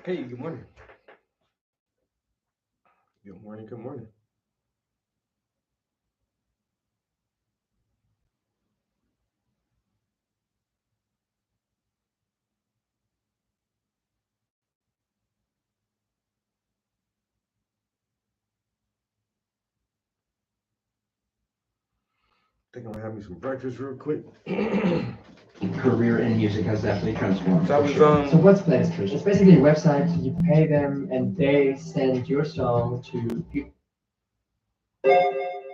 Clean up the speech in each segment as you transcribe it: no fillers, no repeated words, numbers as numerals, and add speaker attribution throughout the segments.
Speaker 1: Hey, good morning. Good morning. Good morning. Think I'm gonna have me some breakfast real quick.
Speaker 2: Career in music has definitely transformed.
Speaker 1: So I was
Speaker 3: So what's Playlist? It's basically a website. You pay them, and they send your song to people.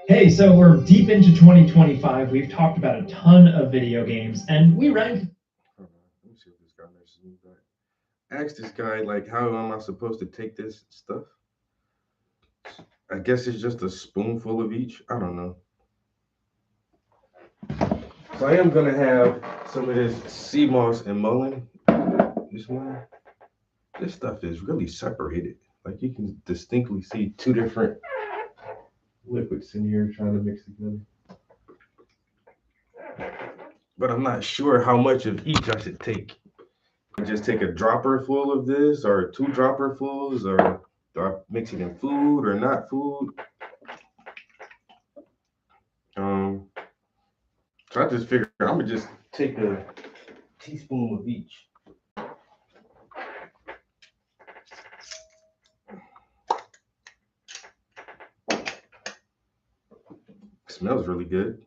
Speaker 4: Hey, so we're deep into 2025. We've talked about a ton of video games, and we ranked.
Speaker 1: Hold on, let me see if this guy messages me back. Ask this guy like, how am I supposed to take this stuff? I guess it's just a spoonful of each. I don't know. So I am gonna have some of this sea moss and mullein this morning. This stuff is really separated. Like you can distinctly see two different liquids in here trying to mix together. But I'm not sure how much of each I should take. Just take a dropper full of this or two dropper fulls, or do I mix it in food or not food? Um, so I just figured I'm gonna just take a teaspoon of each. Smells really good.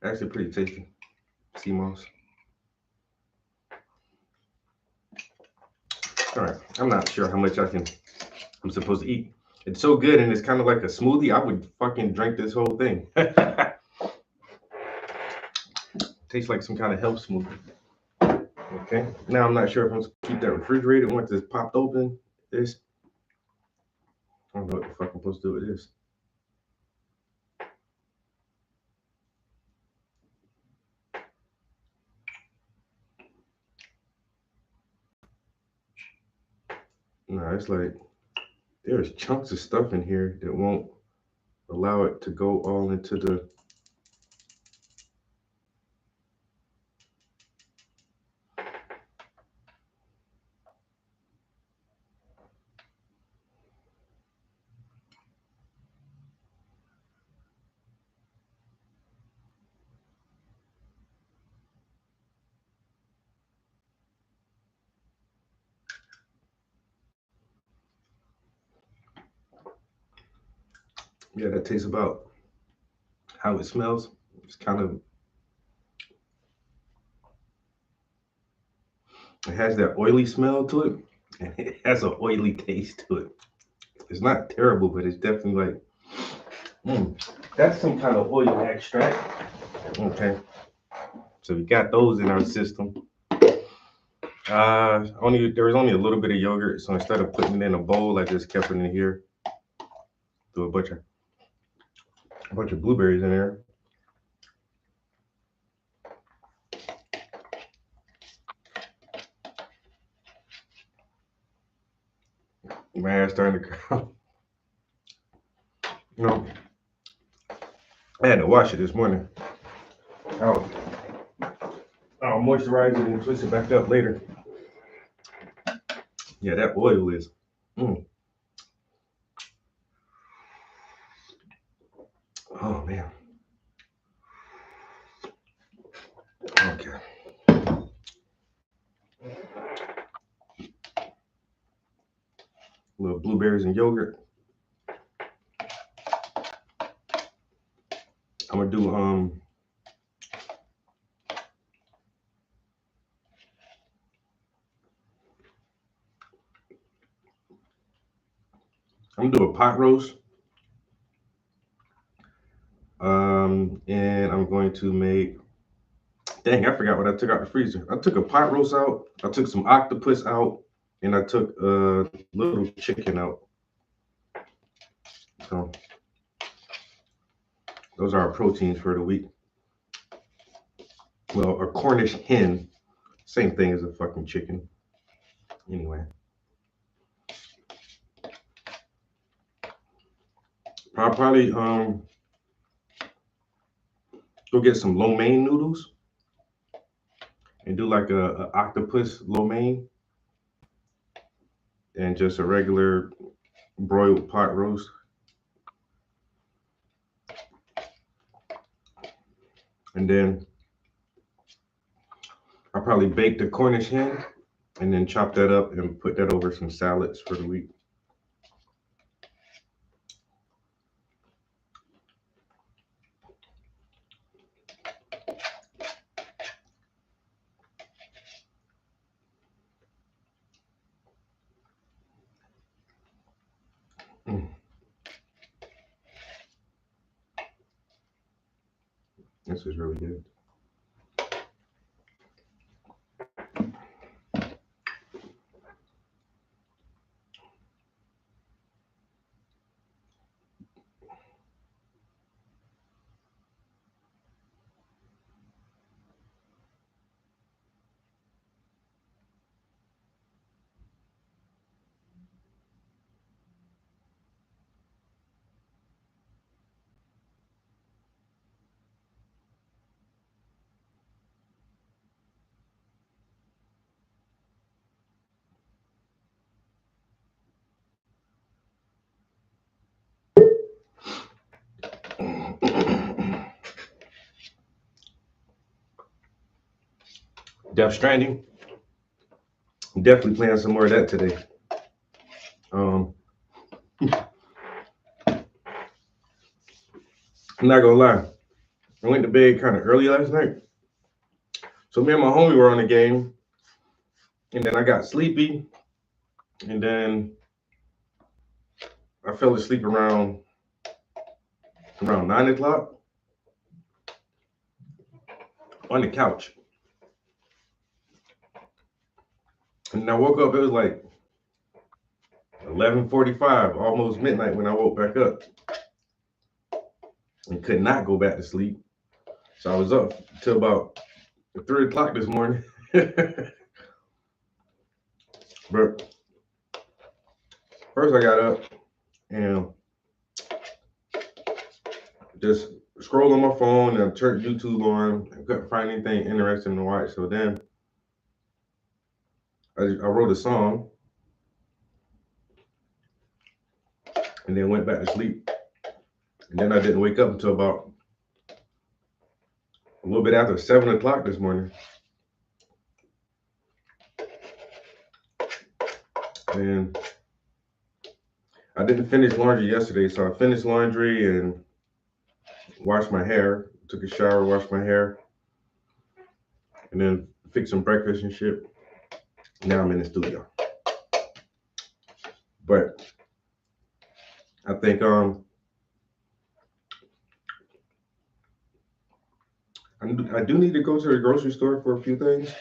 Speaker 1: Actually pretty tasty. Sea moss. All right. I'm not sure how much I'm supposed to eat. It's so good and it's kind of like a smoothie. I would fucking drink this whole thing. Tastes like some kind of health smoothie. Okay. Now I'm not sure if I'm supposed to keep that refrigerated once it's popped open. This. I don't know what the fuck I'm supposed to do with this. No, it's like there's chunks of stuff in here that won't allow it to go all into the. Yeah, that tastes about how it smells. It's kind of, it has that oily smell to it, and it has an oily taste to it. It's not terrible, but it's definitely like, that's some kind of oil extract. Okay, so we got those in our system. There was only a little bit of yogurt, so instead of putting it in a bowl, I just kept it in here. Threw a bunch of blueberries in there. My hair's starting to curl. You know, I had to wash it this morning. I'll moisturize it and twist it back up later. Yeah, that oil is. Oh man. Okay. Little blueberries and yogurt. I'm gonna do I'm gonna do a pot roast. And I'm going to make. Dang, I forgot what I took out the freezer. I took a pot roast out. I took some octopus out, and I took a little chicken out. So those are our proteins for the week. Well, a Cornish hen, same thing as a fucking chicken. Anyway, I'll probably go get some lo mein noodles and do like a octopus lo mein and just a regular broiled pot roast. And then I'll probably bake the Cornish hen and then chop that up and put that over some salads for the week. This is really good. Death Stranding. I'm definitely playing some more of that today. I'm not gonna lie. I went to bed kind of early last night. So me and my homie were on the game. And then I got sleepy. And then I fell asleep around 9 o'clock on the couch. And I woke up, it was like 11:45, almost midnight when I woke back up. And could not go back to sleep. So I was up till about 3 o'clock this morning. But first I got up and just scrolled on my phone and turned YouTube on. I couldn't find anything interesting to watch. So then I wrote a song and then went back to sleep. And then I didn't wake up until about a little bit after 7 o'clock this morning. And I didn't finish laundry yesterday, so I finished laundry and washed my hair, took a shower, washed my hair, and then fixed some breakfast and shit. Now I'm in the studio. But I think I do need to go to the grocery store for a few things.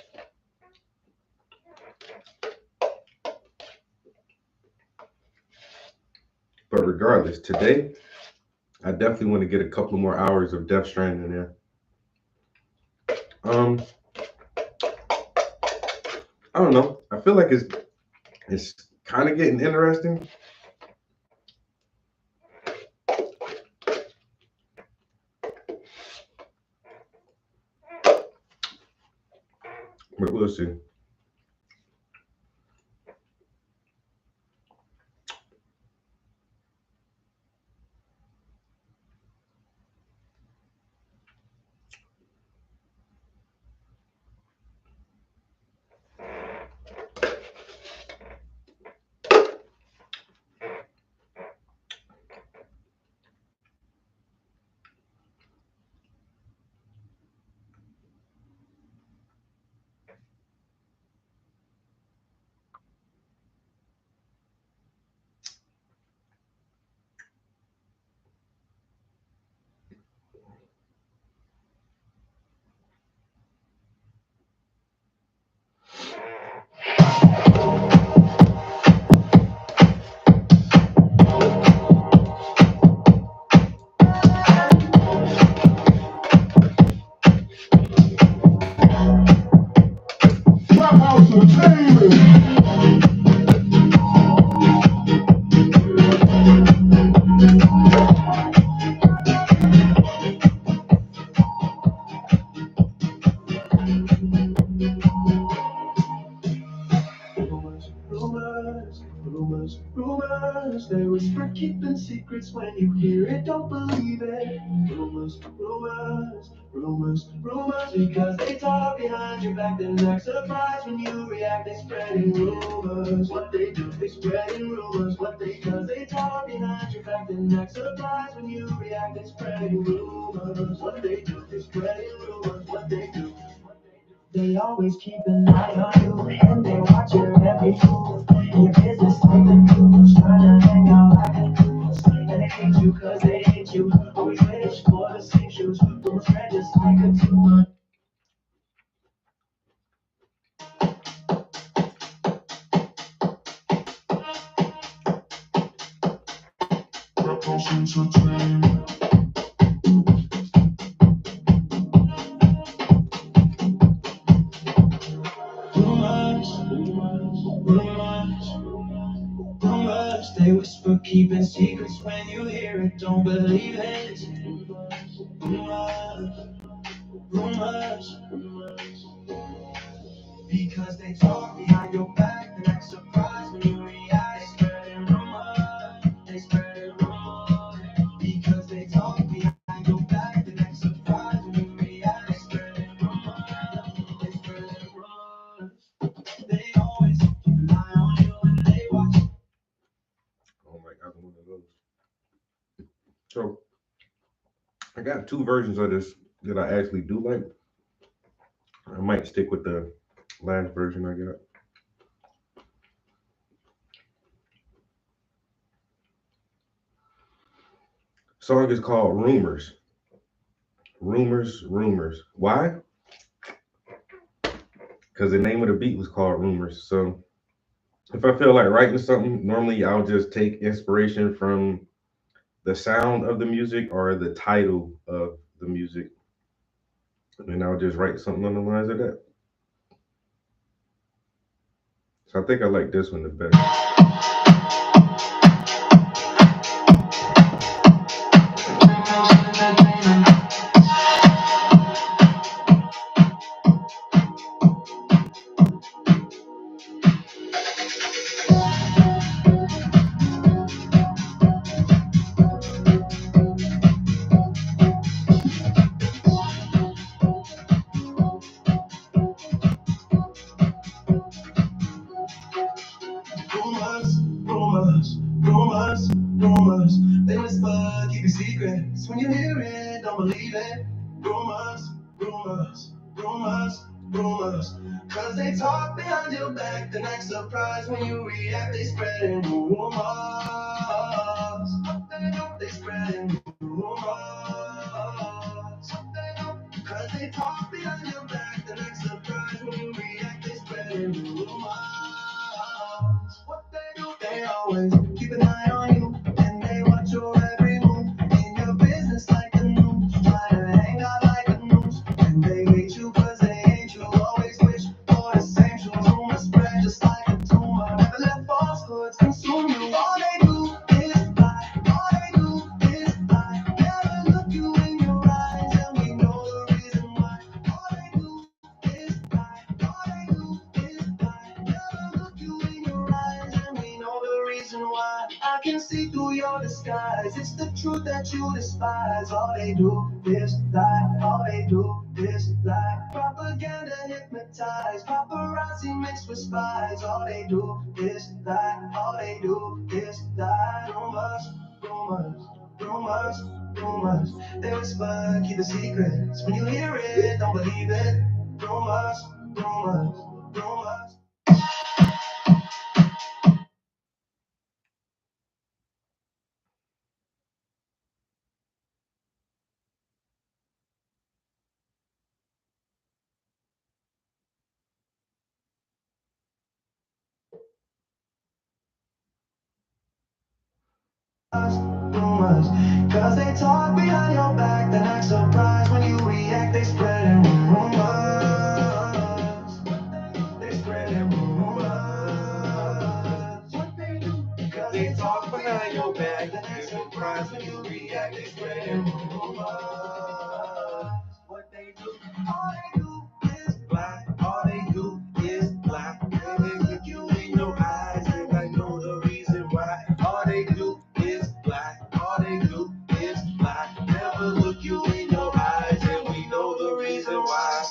Speaker 1: But regardless, today I definitely want to get a couple more hours of Death Stranding in there. I don't know. I feel like it's kind of getting interesting. But we'll see.
Speaker 5: Rumors, they whisper keeping secrets. When you hear it, don't believe it. Rumors, because they talk behind your back. Then act surprised when you react. They spreading rumors. What they do, they spreading rumors. What they cause they talk behind your back. Then act surprised when you react. They spreading rumors. What they do, they spreading rumors. What they do. They always keep an eye on you, and they watch your every move. In your business like the news, trying to hang out like the news. And they hate you cause they hate you. Always wish for the same shoes. Rumors spread just like a tumor. Rumors, they whisper keeping secrets. When you hear it, don't believe it. Rumors, because they talk behind your back. And act surprised when you react. They spreading rumors, they spreading rumors, because they talk behind your back. And act surprised when you react. They spreading rumors, they spreading rumors. They always keep an eye on you and they watch.
Speaker 1: Oh my God, one of those. So I got two versions of this that I actually do like. I might stick with the last version I got. Song is called Rumors. Rumors. Why? Because the name of the beat was called Rumors. So if I feel like writing something, normally I'll just take inspiration from the sound of the music or the title of the music. And then I'll just write something on the lines of that. So I think I like this one the best.
Speaker 5: Rumors, they whisper, keep it secrets. When you hear it, don't believe it. Rumors, cause they talk behind your back. Then act surprised when you react. They spreading rumors. They spreading rumors. Cause they talk behind your back. Then act surprised when you react. They spreading rumors. What they do, they always keep an eye on you, and they words consume you. All they do is lie. All they do is lie. Never look you in your eyes, and we know the reason why. All they do is lie. All they do is lie. Never look you in your eyes, and we know the reason why. I can see through your disguise. It's the truth that you despise. All they do is lie. All they do is lie. Propaganda hypnotized. Paparazzi mixed with spies. All they do is lie. All they do is lie. Rumors, rumors, rumors, rumors. They whisper, keep the secrets. When you hear it, don't believe it. Rumors, rumors, rumors. Rumors, cause they talk behind your back, then act surprised when you react. They spreading rumors. They spreading rumors. What they do? Cause they talk behind your back, then act surprised when you react. They spreading rumors. What they do? All they do is lie. All they do is lie. They look you in your eyes, and I know the reason why. All they do is lie. All they do is lie. Never look you in your eyes, and we know the reason why.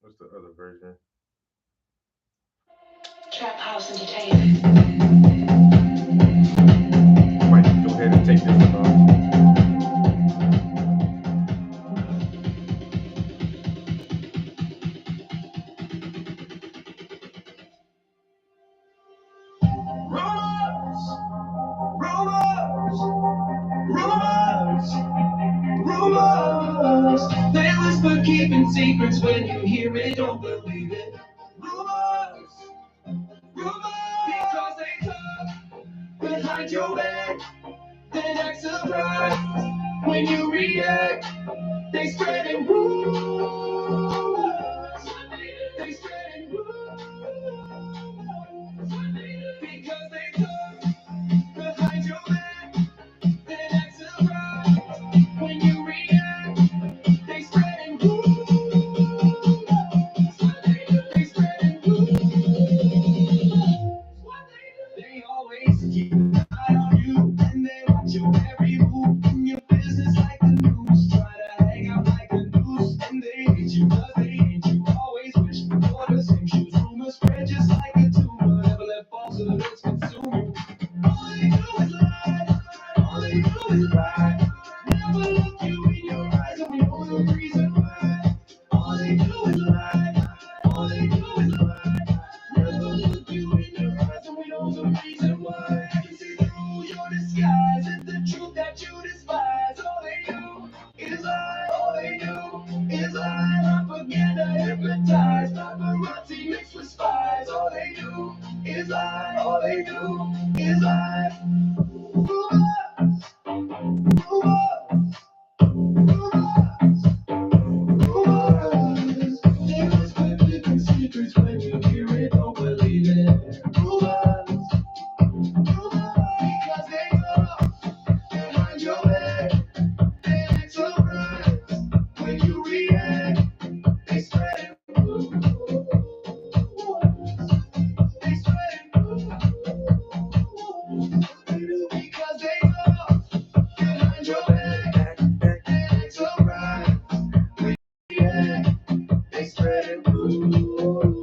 Speaker 1: What's the other version?
Speaker 6: Trap House Entertainment.
Speaker 1: Might go ahead and take this one off.
Speaker 5: Rumors, they whisper keeping secrets. When you hear it, don't believe it. Rumors, because they talk behind your back, then act surprised when you react. They spreading rumors. They spreading rumors because they talk behind your back, then act surprised when you react. They spreading rumors. They spreading rumors. They always keep an eye on you, and they watch your every move in your business like the news. Try to hang out like a noose, and they hate you 'cause they hate you. Always wish for the same shoes. Rumors spread just like a tumor. Never let falsehoods consume you. All they do is lie. All they do is lie. Never look you in your eyes, and we know the reason why. All they do is lie. All they do is lie. Never look you in your eyes, and we know the reason why. I can see through your disguise. It's the truth that you despise. All they do is lie. All they do is lie. Propaganda hypnotized. Paparazzi mixed with spies. All they do is lie. All they do is lie. Rumors, rumors, rumors, rumors. They whisper keeping secrets. When you hear it, don't believe it. Rumors, because they talk behind your back, they act surprised when you react. They spread rumors. They spread rumors. They do because they talk behind your back, they act surprised when you react. They spread rumors.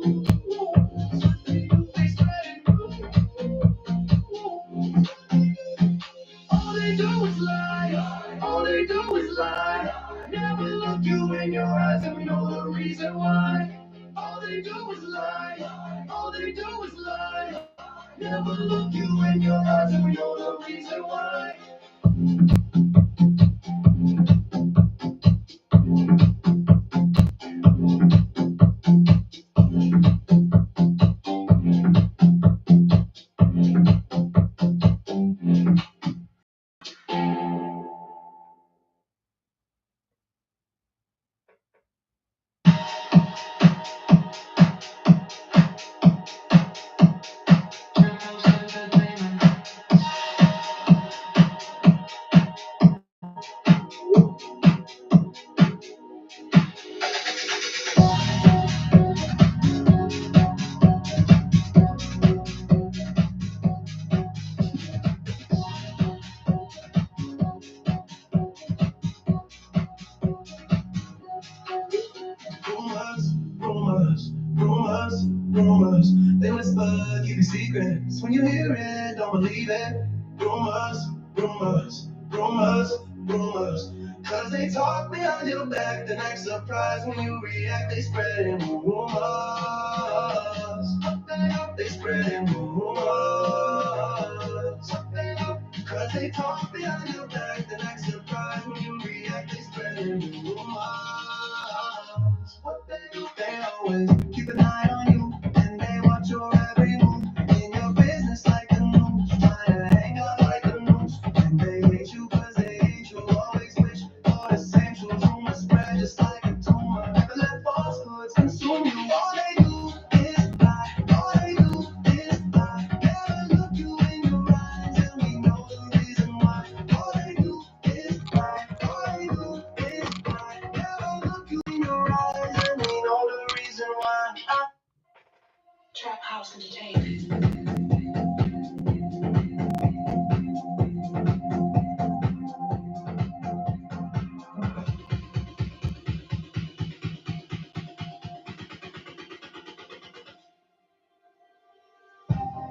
Speaker 5: They spread rumors. All they do is lie. All they do is lie. Never look you in your eyes, and we know the reason why. All they do is lie. All they do is lie. Never look you in your eyes, and we know the reason why. rumors, they whisper, keep it secrets. When you hear it, don't believe it. Rumors, rumors, rumors, rumors. Cause they talk behind your back, then act surprised when you react. They spreading rumors. They spreading rumors. Cause they talk behind your back, then act surprised when you react. They spreading rumors. What they do, they always keep an eye on you, and they watch your every move. In your business like a noose, trying to hang out like a noose. And they hate you cause they hate you, always wish for the same truth. Rumors spread just like a tumor, never let falsehoods consume you. All they do is lie, all they do is lie. Never look you in your eyes, and we know the reason why. All they do is lie, all they do is lie. Never look you in your eyes, and we know the reason why.
Speaker 6: Trap House Entertainment.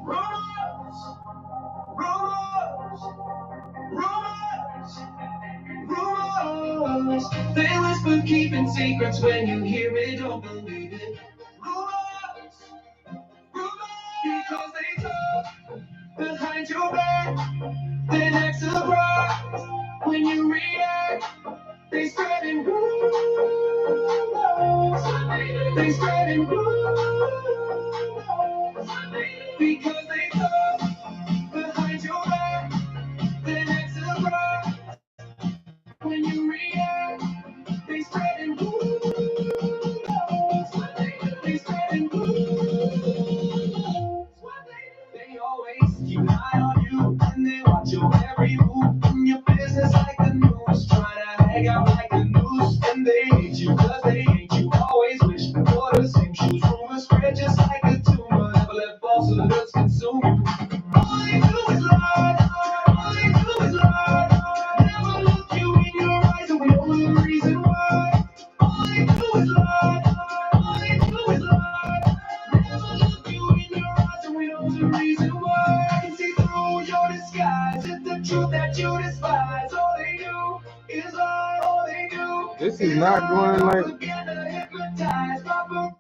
Speaker 5: Rumors, rumors, rumors, rumors. They whisper, keeping secrets. When you hear it, don't believe it. Rumors, rumors. Because they talk behind your back, then act surprised when you react. They spreading rumors. They spreading rumors. Because they talk behind your back, then act surprised when you react. They spreading rumors. They spreading rumors. They always keep an eye on you, and they watch your every move. In your business like a noose, trying to hang out like a noose. And they hate you cause they hate you, always wish for the same shoes. Rumors spread just like a tumor, never let falsehoods consume you. All they do is lie, all they do is lie. Never look you in your eyes, and we know the reason why. All they do is lie, all they do is lie. Never look you in your eyes, and we know the reason why. I can see through your disguise, it's the truth that you despise. All they do is lie, all they do.
Speaker 1: This is not going like.
Speaker 5: Propaganda, hypnotize, propaganda.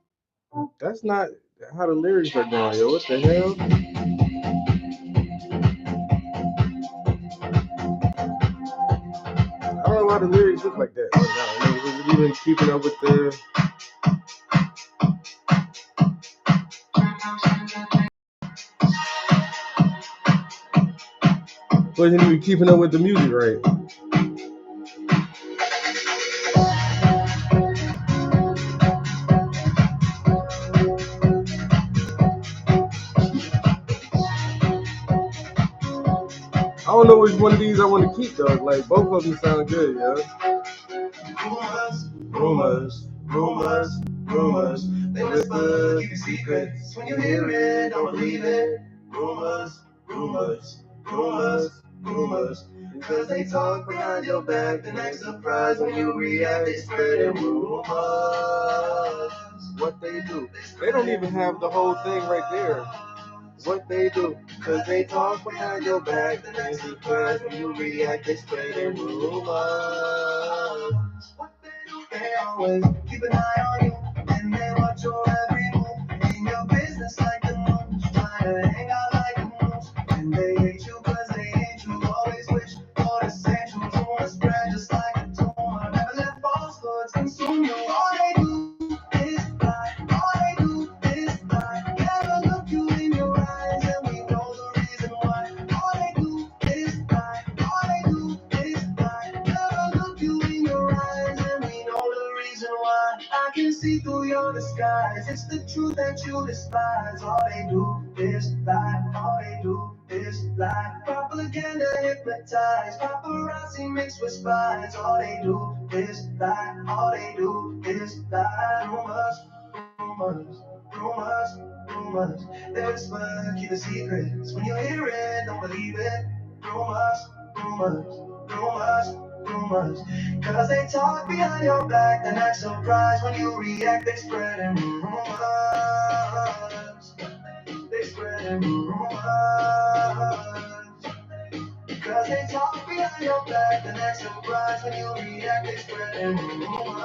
Speaker 1: That's not how the lyrics are going, yo. What the hell? I don't know why the lyrics look like that. Right now. I mean, was it even keeping up with the? Wasn't even keeping up with the music, right? I don't know which one of these I want to keep though. Like both of them sound good, yo.
Speaker 5: Rumors, rumors, rumors. They whisper, keep it secrets. When you hear it, don't believe it. Rumors, rumors, rumors, rumors. Cause they talk behind your back, then act surprised when you react. They spreading rumors.
Speaker 1: What they do? They don't even have the whole thing right there. What they do?
Speaker 5: Cause they talk behind your back, then act surprised when you react. They spreading rumors. What they do? They always keep an eye on you, and they watch your every move. In your business like a noose, trying to hang out like a noose. And they hate you cause they hate you, always wish for the same truth. Rumors spread just like a tumor, never let falsehoods consume you. All they do is lie, all they do is lie. Never look you in your eyes, and we know the reason why. All they do is lie, all they do is lie. Never look you in your eyes, and we know the reason why. I can see through your disguise, it's the truth that you despise. All they do is lie, all they do is lie. Propaganda, hypnotize, paparazzi mixed with spies. All they do is lie, all they do is lie. Rumors, rumors, rumors, rumors. They whisper, keep it secrets. When you hear it, don't believe it. Rumors, rumors, rumors, rumors. Cause they talk behind your back, then act surprised when you react. They spreading rumors. surprise when you react, they spreading rumors.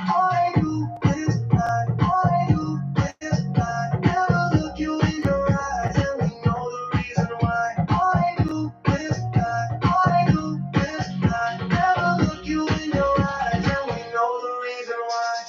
Speaker 5: All they do is lie, all they do is lie. Never look you in your eyes, and we know the reason why. All they do is lie, all they do is lie. Never look you in your eyes, and we know the reason why.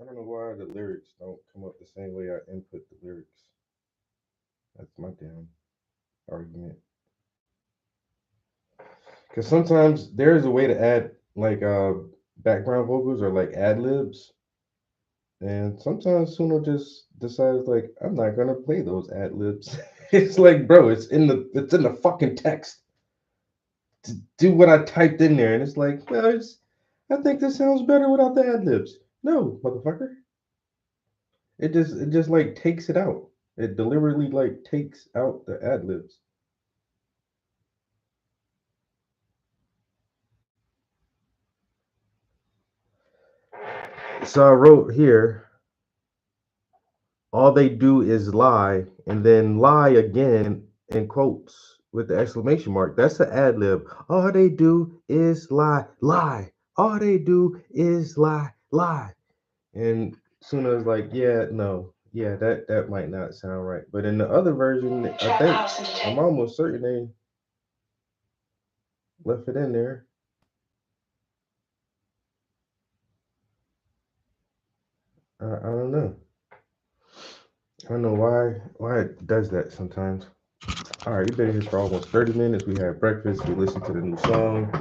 Speaker 1: I don't know why the lyrics don't come up the same way I input the lyrics. That's my damn argument. Because sometimes there is a way to add like background vocals or like ad libs, and sometimes Suno just decides like I'm not gonna play those ad libs. It's like, bro, it's in the fucking text. Do what I typed in there, and it's like, well, I think this sounds better without the ad libs. No, motherfucker. It just like takes it out. It deliberately like takes out the ad libs. So I wrote here, all they do is lie, and then lie again in quotes with the exclamation mark. That's the ad lib. All they do is lie, lie. All they do is lie, lie. And Suna's like, yeah, no, yeah, that might not sound right. But in the other version, I
Speaker 6: Trap
Speaker 1: think
Speaker 6: House
Speaker 1: I'm
Speaker 6: Entertainment.
Speaker 1: almost certain they left it in there. I don't know. I don't know why it does that sometimes. All right, we've been here for almost 30 minutes. We had breakfast. We listened to the new song.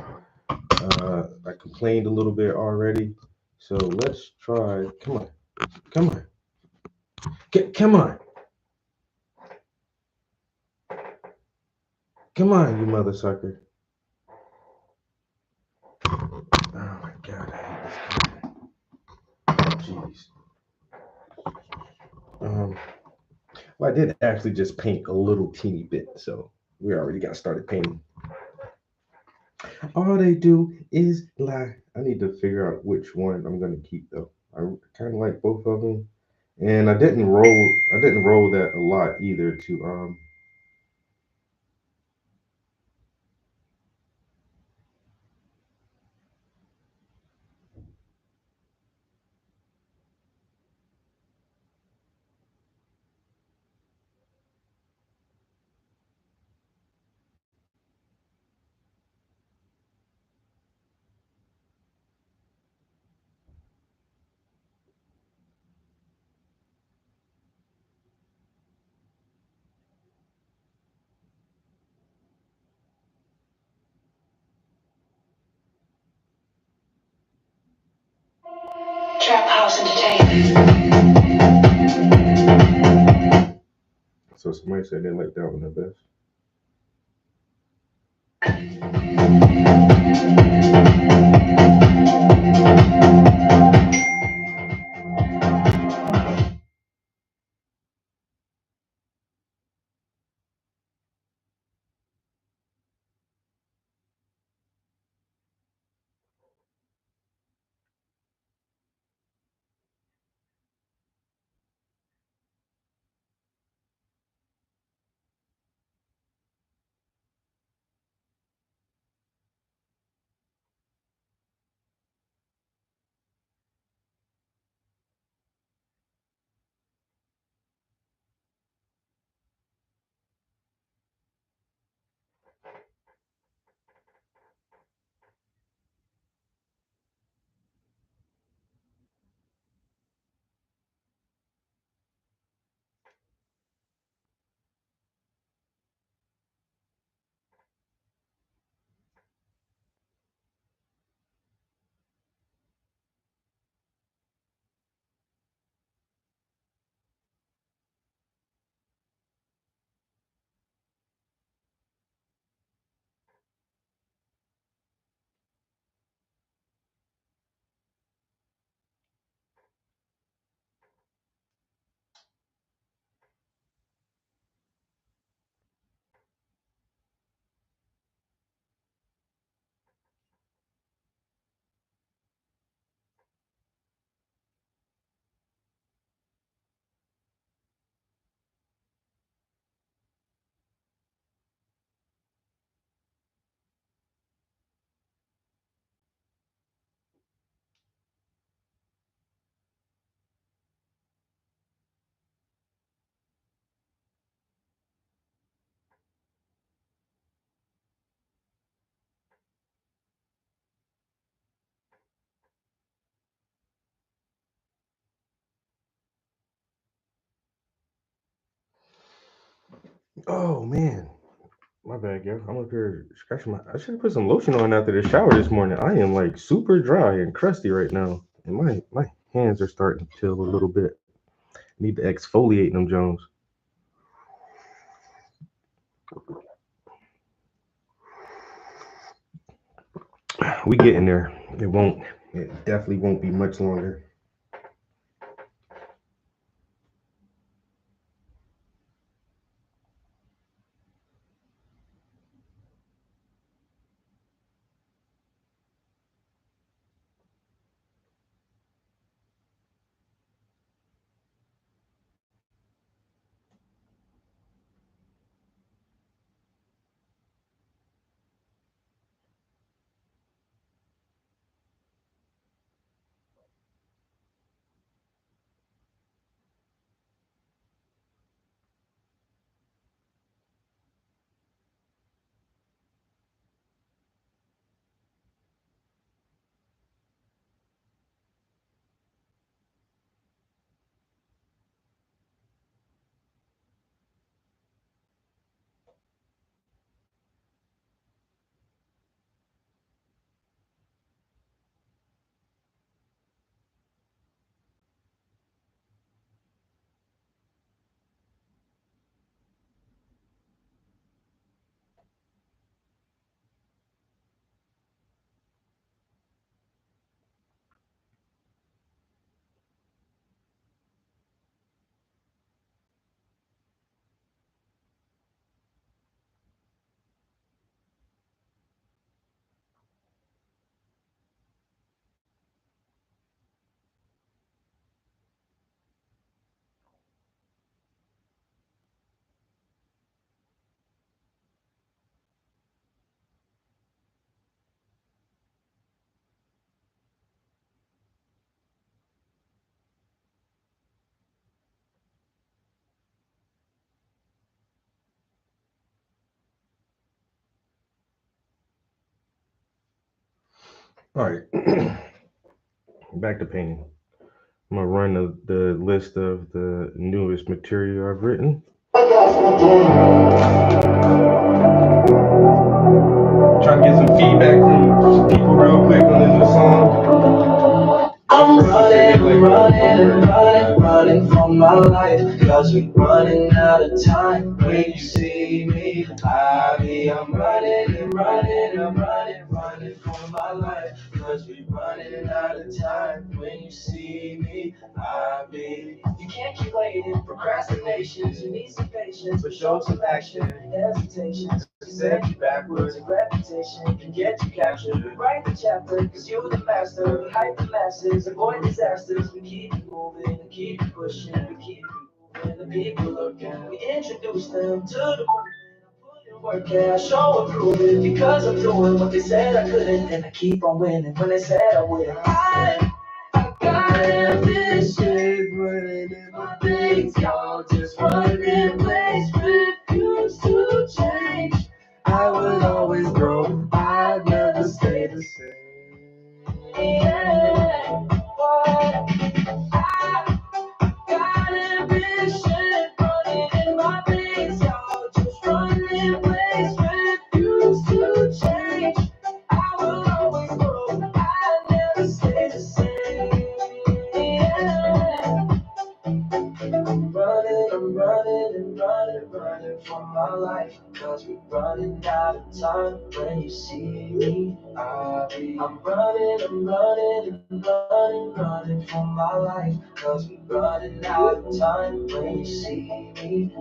Speaker 1: I complained a little bit already. So let's try. Come on. Come on. Come on. Come on, you mother sucker. Oh my God, I hate this guy. Jeez. Well, I did actually just paint a little teeny bit, so we already got started painting. All they do is lie. I need to figure out which one I'm gonna keep though. I kind of like both of them, and I didn't roll. I didn't roll that a lot either. To.
Speaker 6: Trap House Entertainment.
Speaker 1: So somebody said they like that one the best. Oh man, my bad, girl. I'm up here scratching my. I should have put some lotion on after the shower this morning. I am like super dry and crusty right now, and my hands are starting to chill a little bit. Need to exfoliate them, Jones. We getting there. It won't. It definitely won't be much longer. All right, back to painting. I'm gonna run the list of the newest material I've written. Try to get some feedback from some people real quick on this new song.
Speaker 5: I'm running for my life. Cause we're running out of time. When you see me, I'm running for my life. Cause we're running out of time. When you see me, you can't keep waiting, procrastinations. You need some patience, but show some action. Hesitations, send you backwards. A reputation can get you captured. Write the chapter, cause you're the master. Hype the masses, avoid disasters. We keep it moving, we keep it pushing, we keep it moving. The people looking, we introduce them to the movement. Work, yeah, I show and prove it. Because I'm doing what they said I couldn't, and I keep on winning when they said I would. I got ambition, running in my veins, y'all just running place, refuse to change. I will always grow, I'd never stay the same. Yeah, but I got ambition, running in my veins, y'all just running place, refuse to change. I will always grow, I'd never stay the same. Yeah. I'm running for my life. Cause we're running out of time. When you see me, I'm running for my life. Cause we're running out of time. When you see me,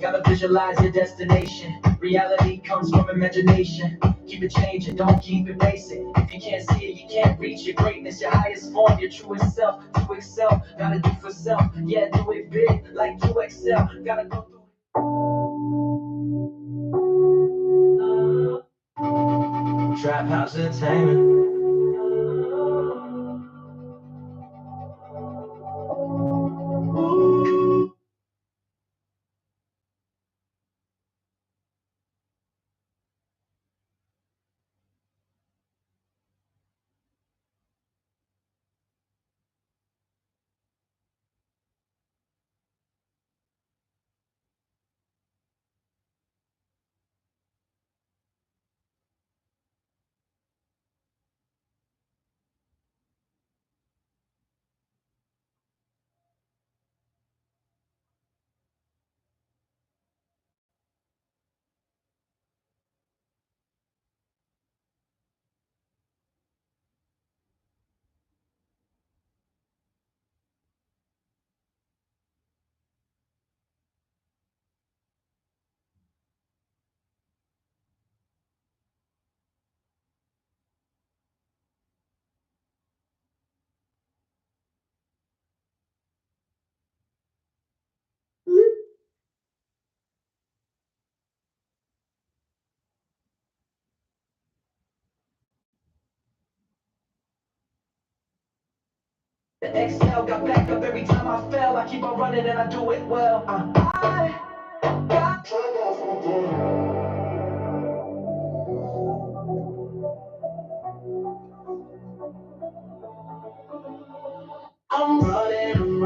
Speaker 5: gotta visualize your destination. Reality comes from imagination. Keep it changing, don't keep it basic. If you can't see it, you can't reach your greatness, your highest form, your truest self. To excel, gotta do for self. Yeah, do it big, like to excel. Gotta go through. Trap House Entertainment. The exhale, got back up every time I fell. I keep on running and I do it well. I got I'm running and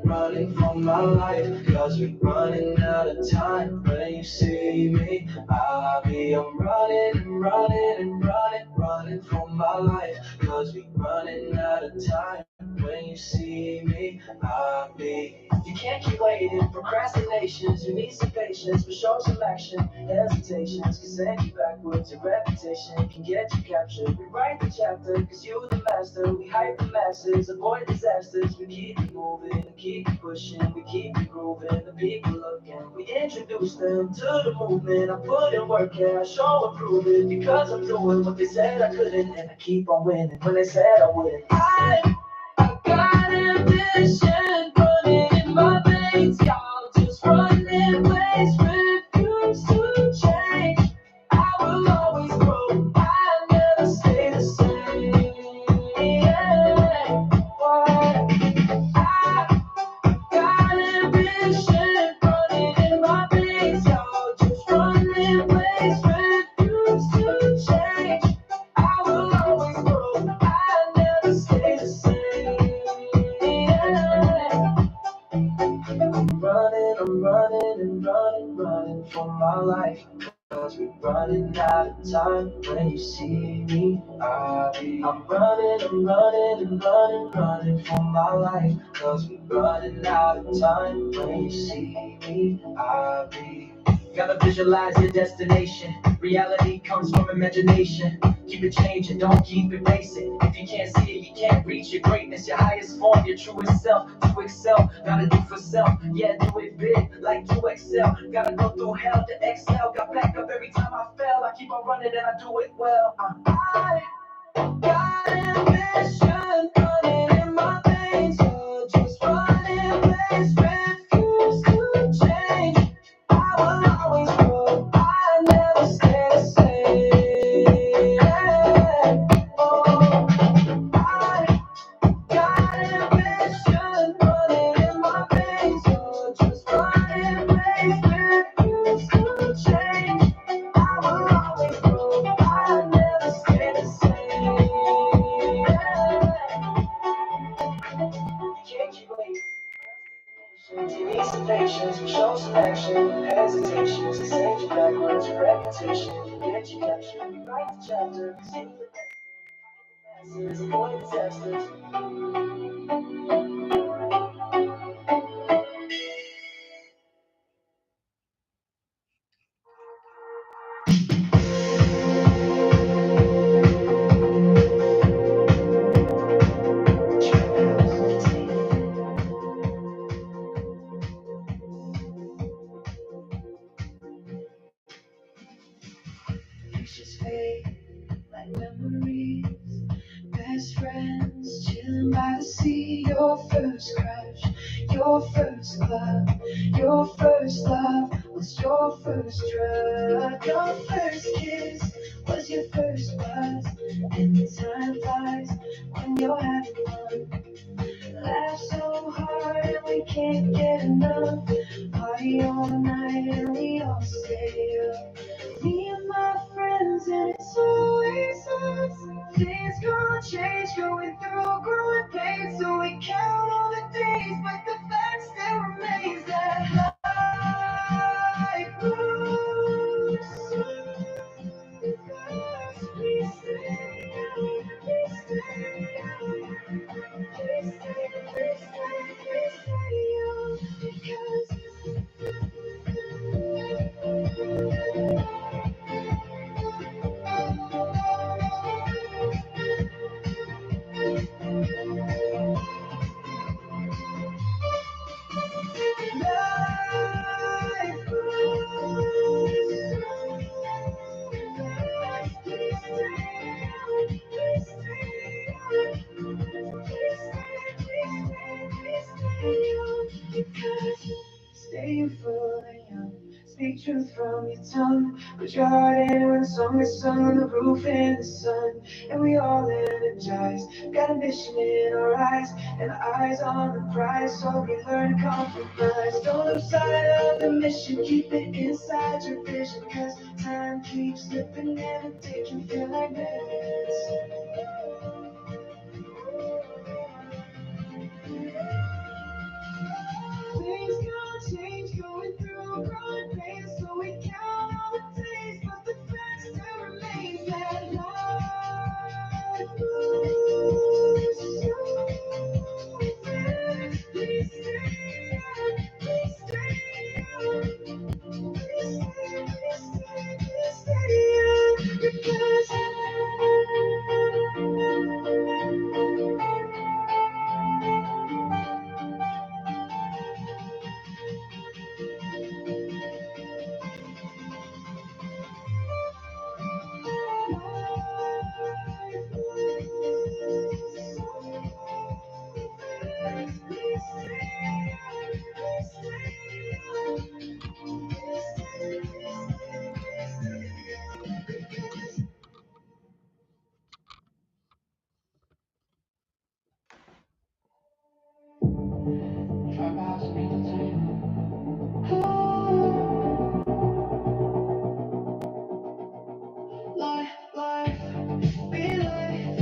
Speaker 5: running for my life. Cause we're running out of time. When you see me, I'm running and running for my life. Cause we're running out of time. When you see me, You can't keep waiting, procrastinations. You need some patience, but show some action. Hesitations can send you backwards. Your reputation can get you captured. Rewrite the chapter, cause you're the master. We hype the masses, avoid disasters. We keep it moving, keep it pushing. We keep it grooving, the people looking. We introduce them to the movement. I put in work, yeah, I show and prove it. Because I'm doing what they said I couldn't. And I keep on winning when they said I wouldn't. I got ambition running in my veins, y'all just running ways, refuse to change. I will always grow, I never stay the same. Yeah. Boy, I got ambition running in my veins, y'all just running ways, refuse to change. I will always grow, I never stay the same. Yeah. Running for my life. Cause we're running out of time. When you see me, I'm running and running for my life. Cause we're running out of time. When you see me, Gotta visualize your destination. Reality comes from imagination. Keep it changing, don't keep it basic. If you can't see it, you can't reach your greatness. Your highest form, your truest self. To excel, gotta do for self. Yeah, do it big, like to excel. Gotta go through hell to excel. Got back up every time I fell. I keep on running and I do it well. I got ambition running in my veins. So just running, place, refuse to change. I will always grow. I never stay the same. Oh, I got ambition running in my veins. So just running, place, refuse to change. I will always grow. I never stay the same. Can't keep waiting. You need some patience, we show some action. Hesitations to send you backwards. Your reputation, get you captured. Write the chapter, see the masses, avoid disasters. Pictures fade like memories. Best friends chilling by the sea. Your first crush, your first club, your first love was your first drug. Your first kiss was your first buzz. And the time flies when you're having fun. Laugh so hard and we can't get enough. Party all night and we all stay up. Me and my friends and it's always us. Things gonna change, going through growing pains. So we count all the days, but the fact still remains that life moves so fast. We stay young, we stay young. We stay young because life moves so fast. We stay young, we stay young. We stay young because staying full and young. speak truth from your tongue. Put your heart in when the song is sung on the roof in the sun. And we all energize. Got a mission in our eyes and eyes on the prize. So we learn to compromise. Don't lose sight of the mission. Keep it inside your vision. Cause time keeps slipping and the day can feel like minutes. Things gonna change, going through a growing pain, so we count all the days, but the fact still remains that life moves so fast. Please stay on, please stay on, please stay on, because life, be life,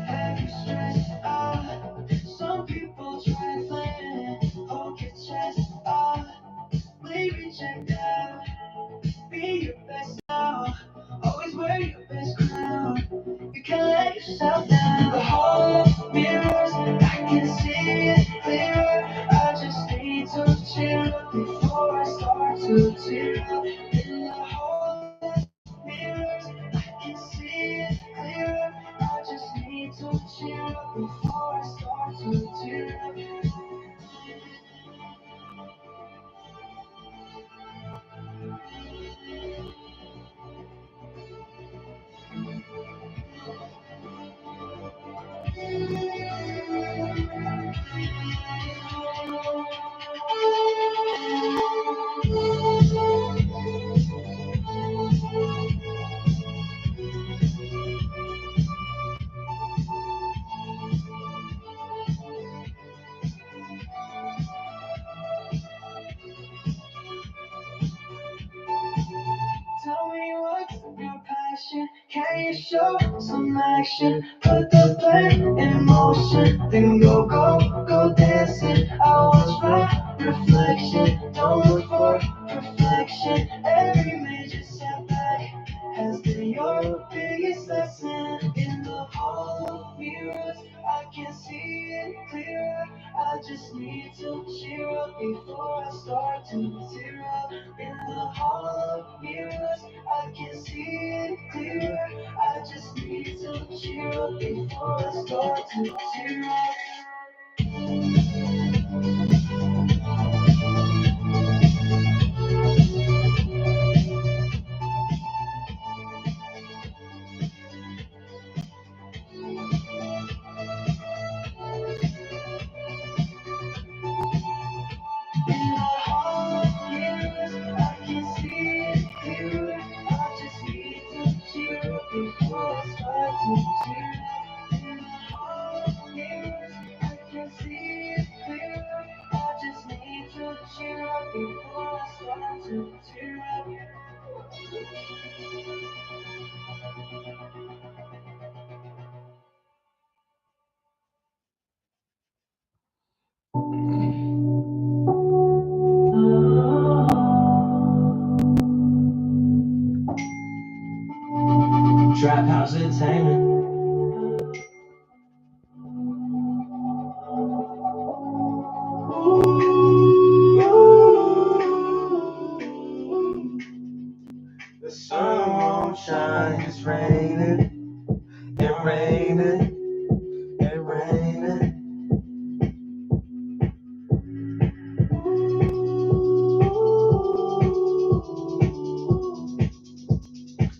Speaker 5: have you stressed out? Some people try to plan, hold your chest out, leave reject out, be your best now, always wear your best crown, you can't let yourself down. The whole mirrors, I can see it clearer, I just need to chill before I start to tear up. In the whole mirrors, I can see it clearer, I just need to chill before I start to tear up. Tell me what's your passion, can you show some action? Put the plan in motion, then go dancing. I watch my reflection, don't look for perfection. Every major setback has been your biggest lesson. In the hall of mirrors, I can see it clearer, I just need to cheer up before I start to tear up. In the hall of mirrors, I can see it clearer, I just need to cheer up before I start to tear up. In the hall of mirrors, I can see it clearer, I just need to cheer up before I start to tear up. In the hall of mirrors, I can see it clearer, I just need to cheer up before I start to tear up. Trap House Entertainment. The sun won't shine, it's raining, and raining, and raining.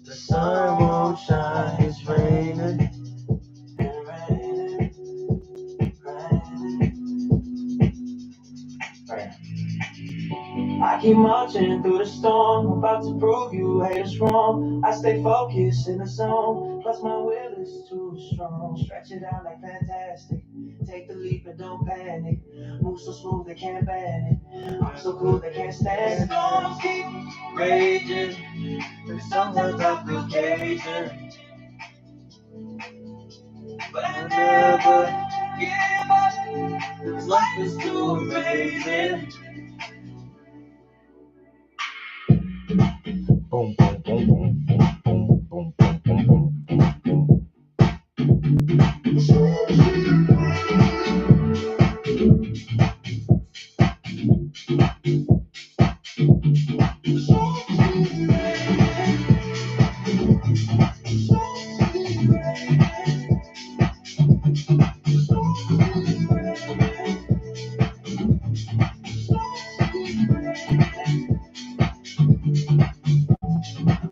Speaker 5: The sun won't shine, it's raining. keep marching through the storm, about to prove you haters wrong. I stay focused in the zone, plus my will is too strong. Stretch it out like fantastic, take the leap and don't panic. Move so smooth they can't ban it, I'm so cool they can't stand it. Storms keep raging, and sometimes I feel caging, but I never give up, 'cause life is too amazing.
Speaker 1: Boom, boom, boom, boom, boom, boom, boom, boom, boom, boom.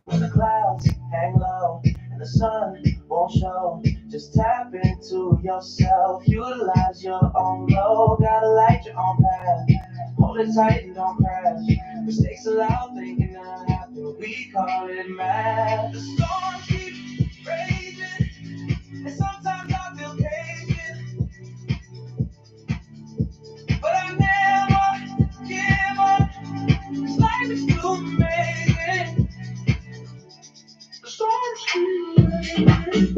Speaker 5: When the clouds hang low and the sun won't show, just tap into yourself, utilize your own glow. Gotta light your own path, hold it tight and don't crash. Mistakes allowed, thinking that happen, we call it math. The storms keep raging, and sometimes I feel caging, but I never give up, 'cause life is too amazing. The storms keep raging.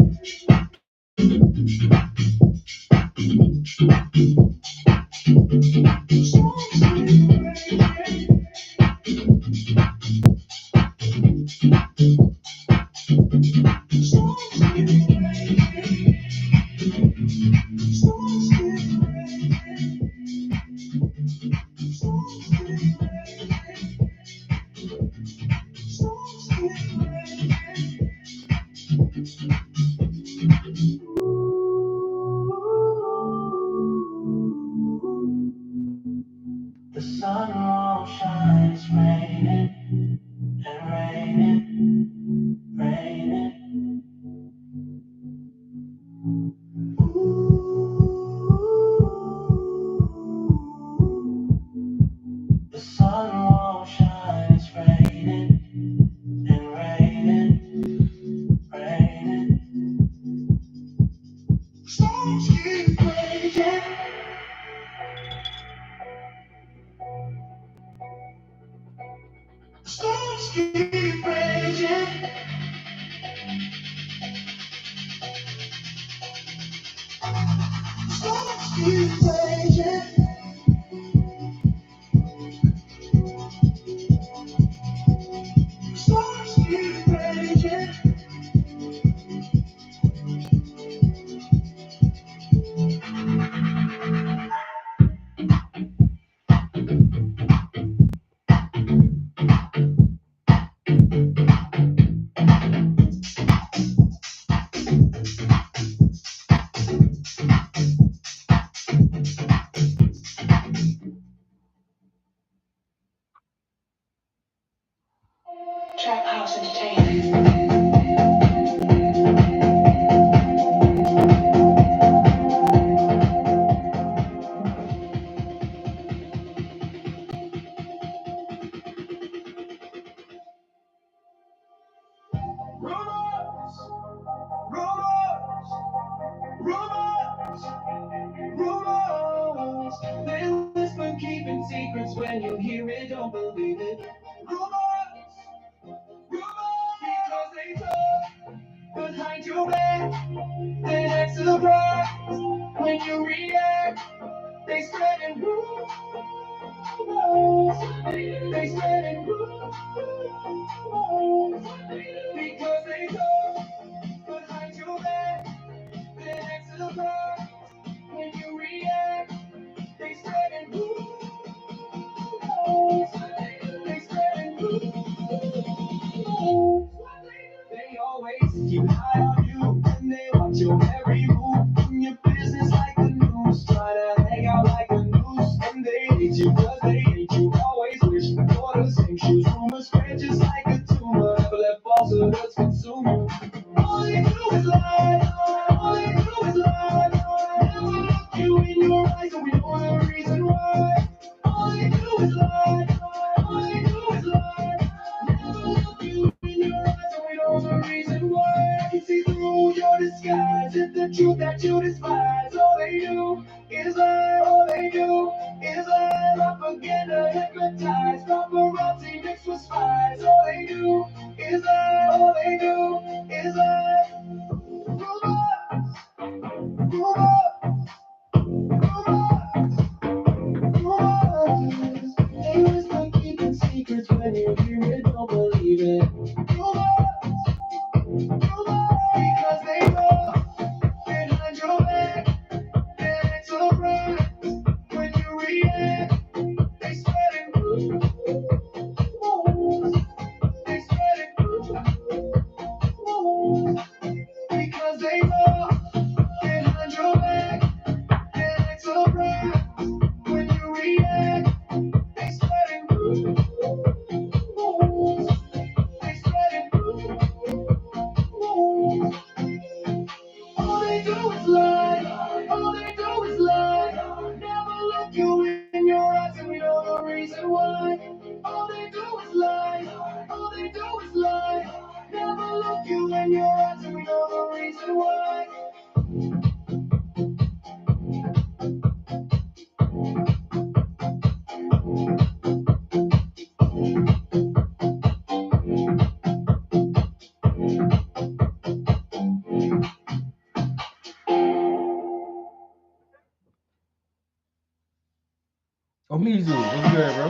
Speaker 5: The sun won't shine, it's raining and raining, raining. The sun won't shine, it's raining and raining, raining. Storms keep raging. Storms keep raging. Storms keep raging. Storms keep raging.
Speaker 6: Trap House Entertainment.
Speaker 5: Rumors, rumors, rumors, rumors. They whisper, keeping secrets. When you hear it, don't believe it. Rumors, rumors, because they talk behind your back. They act surprised when you react. They spreading rumors. They spreading rumors because they talk behind your back. They act surprised when you react. They spreading rumors. They spreading rumors. They always keep an eye on you and they watch your every move. In your business like the news, try to hang out like a noose. And they hate you 'cause they hate you. Always wish for the same shoes. Rumors spread just like a tumor. Never let falsehoods consume you. All they do is lie. All they do is lie. they do is lie. All they do is lie. Propaganda, hypnotize, paparazzi mixed with spies. All they do is lie. All they do is lie. Rumors. They whisper, keeping secrets. When you hear it, don't believe it. Because they know behind your back, they act surprised. When you react, they spreading rumors. They spreading rumors. Because they know behind your back, they act surprised. When you react, they spreading rumors. They spreading rumors. All they do is lie. All they do is lie. Never look you in your eyes, and we know the reason why. All they do is lie. All they do is lie. Never look you in your eyes, and we know the reason why.
Speaker 1: Oh, Mizu, what's good, bro?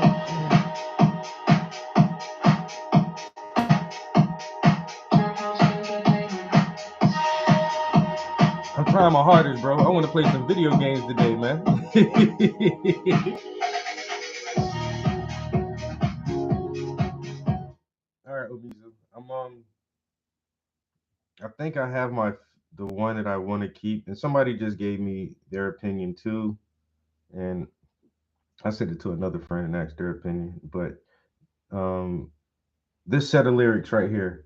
Speaker 1: I'm trying my hardest, bro. I want to play some video games today, man. All right, Omizu. I think I have the one that I want to keep, and somebody just gave me their opinion too, and I sent it to another friend and asked their opinion. But this set of lyrics right here,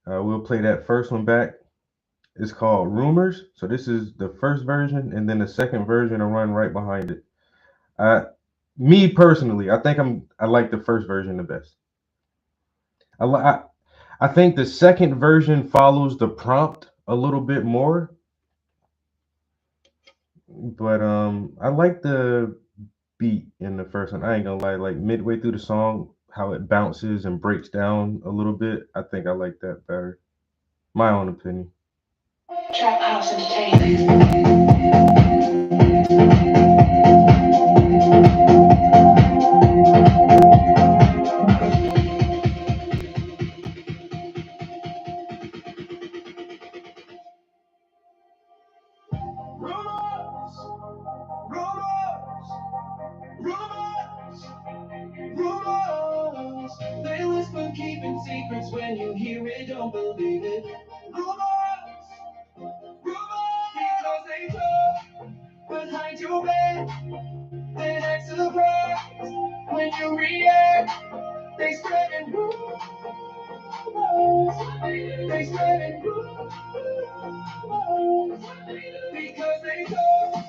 Speaker 1: we'll play that first one back. It's called Rumors. So this is the first version, and then the second version will run right behind it. Me personally, I think I like the first version the best. I think the second version follows the prompt a little bit more, but I like the beat in the first one. I ain't gonna lie, like midway through the song, how it bounces and breaks down a little bit. I think I like that better. My own opinion.
Speaker 6: Trap House Entertainment.
Speaker 5: Rumors, rumors, rumors, rumors. They whisper, keeping secrets. When you hear it, don't believe it. Rumors, rumors. Because they talk behind your back, then act surprised. When you react, they spreading rumors. They spreading rumors. Because they talk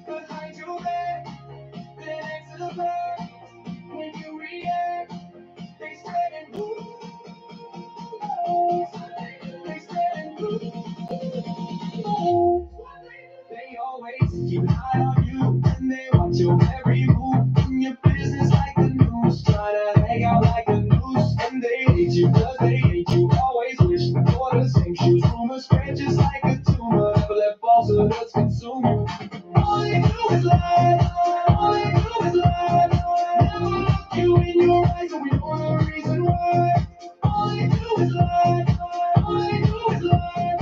Speaker 5: behind your back, then act surprised. When you react, they spreading rumors. They spreading rumors. They always keep an eye on you, and they watch your every move. In your business like the news, try to hang out like a noose. And they hate you 'cause they hate you. Always wish for the same shoes. Rumors spread just like a tumor. Never let falsehoods consume you. All they do is lie. All they do is lie. Never look you in your eyes, and we know the reason why. All they do is lie. All they do is lie.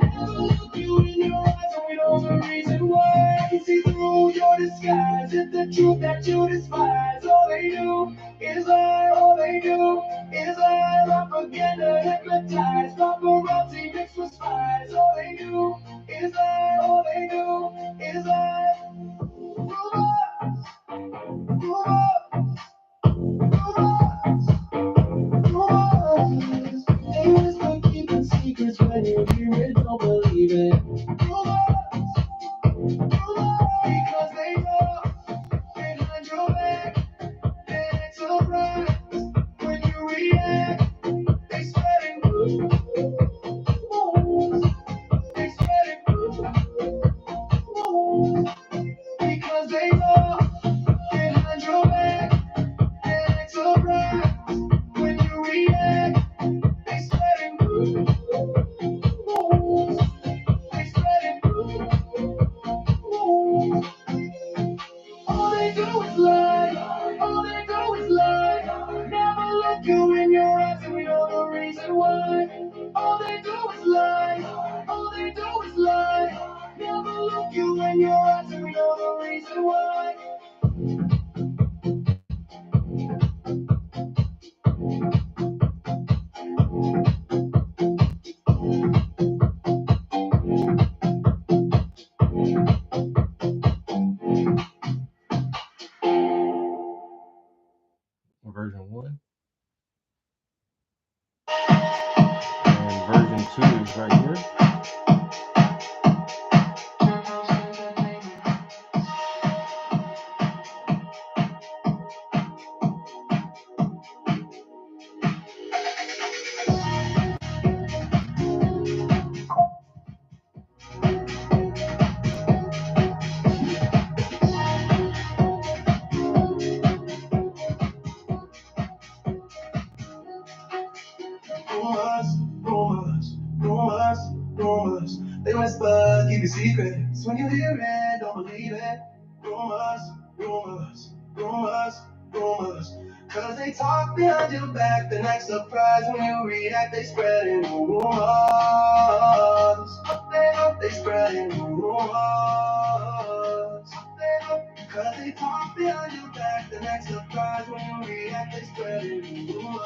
Speaker 5: Never look you in your eyes, and we know the reason why. I can see through your disguise. It's the truth that you despise. All they do is lie. All they do is lie. Propaganda, hypnotize, paparazzi mixed with spies. All they do is lie. All they do is lie. Rumors, rumors. They whisper, keeping secrets. When you hear it, don't believe it. Because they know behind your back, they act surprised. When you react, they spreading rumors. They spreading keep your secrets. When you hear it, don't believe it. Rumors, rumors, rumors, rumors. Cause they talk behind your back, then act surprised when you react. They spreading rumors. They spreading rumors. Cause they talk behind your back, then act surprised when you react. They spreading rumors.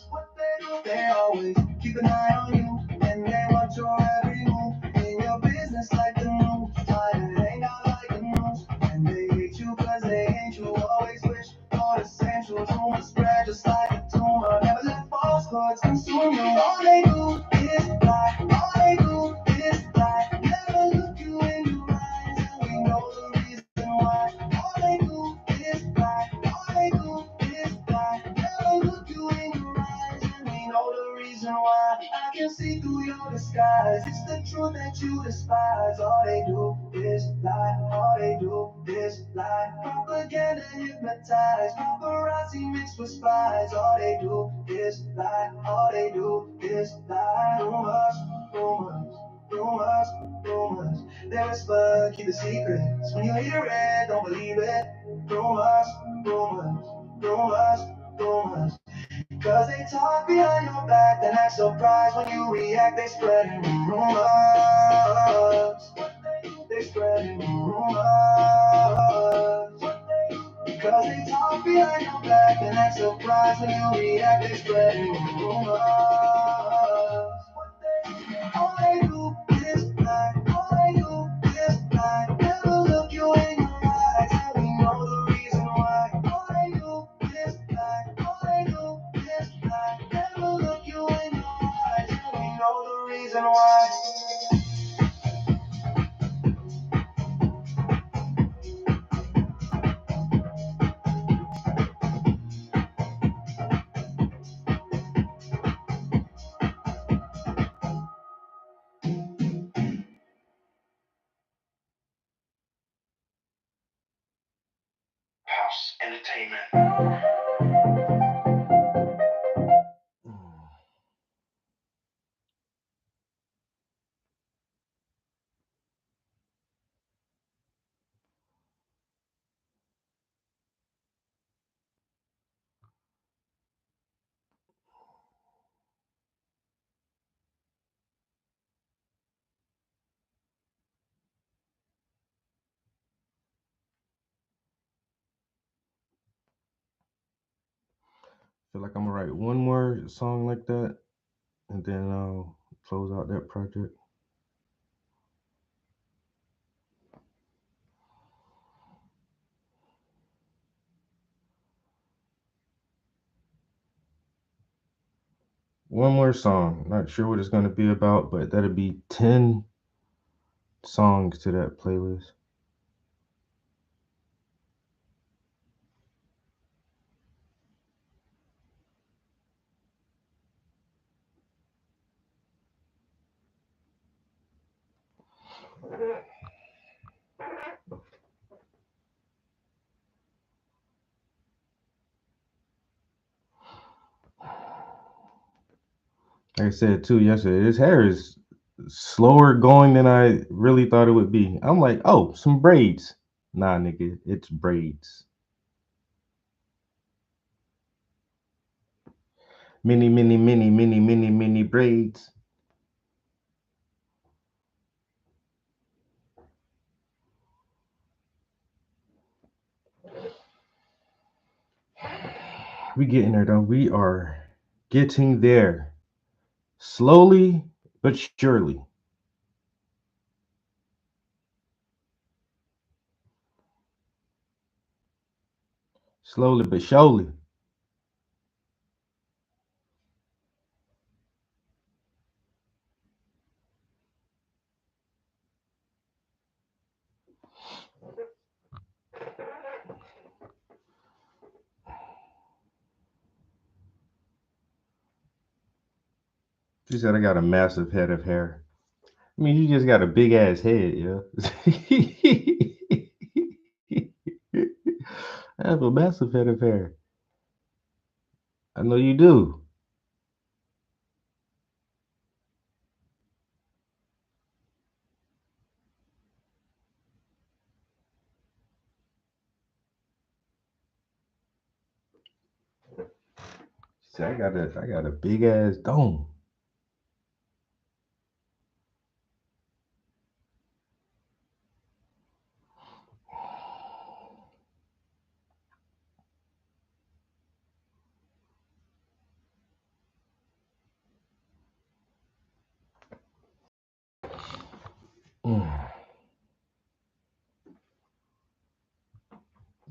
Speaker 5: What they do, they always keep an eye on you, and they watch your every move. In your business like the news, try to hang out like the news. And they hate you cause they ain't you. Always wish for the essentials. Rumors spread just like a tumor. Never let falsehoods consume you. All they do is lie. All they do is lie. Never look you in your eyes, and we know the reason why. All they do is lie. All they do is lie. Never look you in your eyes, and we know the reason why. I can see through your disguise. It's the truth that you despise. All they do is lie. All they do is lie. Propaganda hypnotized. Paparazzi mixed with spies. All they do is lie. All they do is lie. Rumors, rumors, rumors, rumors. They whisper, keep the secrets. When you hear it, don't believe it. Rumors, rumors, rumors, rumors. Cause they talk behind your back, then act surprised when you react. They spreading rumors. They spreading rumors. Cause they talk behind your back, then act surprised when you react. They spreading rumors. All they do is lie. All they do is lie. Never look you in your eyes, and we know the reason why. All they do is lie. All they do is lie. Never look you in your eyes, and we know the reason why.
Speaker 6: House entertainment.
Speaker 1: Feel like I'm gonna write one more song like that, and then I'll close out that project. One more song. Not sure what it's gonna be about, but that'll be 10 songs to that playlist. Like I said too yesterday, this hair is slower going than I really thought it would be. I'm like, oh, some braids. Nah, nigga, it's braids. Mini, mini, mini, mini, mini, mini braids. We getting there though. We are getting there. Slowly but surely. Slowly but surely. She said I got a massive head of hair. I mean, you just got a big ass head, yeah. I have a massive head of hair. I know you do. See, I got a big ass dome.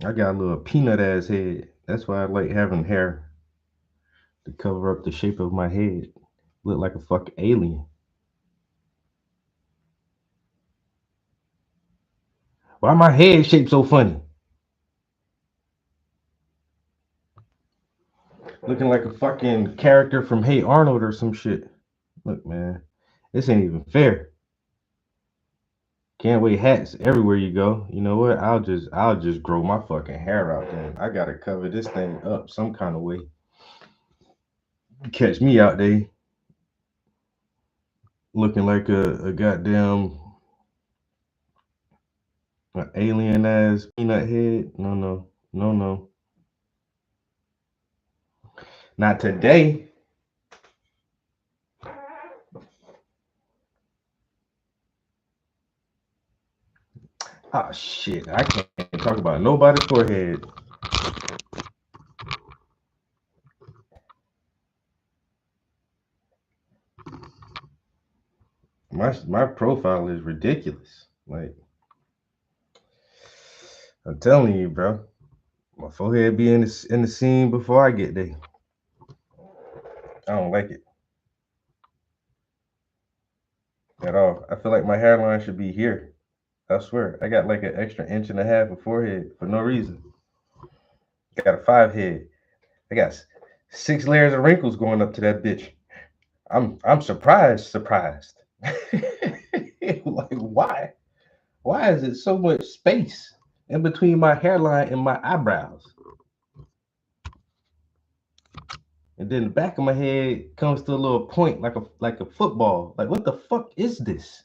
Speaker 1: I got a little peanut ass head. That's why I like having hair to cover up the shape of my head. Look like a fucking alien. Why my head shaped so funny? Looking like a fucking character from Hey Arnold or some shit. Look, man, this ain't even fair. Can't wear hats everywhere you go. You know what? I'll just grow my fucking hair out then. I gotta cover this thing up some kind of way. Catch me out there looking like a goddamn alien ass peanut head. No. Not today. Ah shit. I can't talk about nobody's forehead. My profile is ridiculous. Like I'm telling you, bro. My forehead be in the scene before I get there. I don't like it at all. I feel like my hairline should be here. I swear. I got like an extra inch and a half of forehead for no reason. I got a 5 head. I got 6 layers of wrinkles going up to that bitch. I'm surprised. Like why? Why is it so much space in between my hairline and my eyebrows? And then the back of my head comes to a little point like a football. Like what the fuck is this?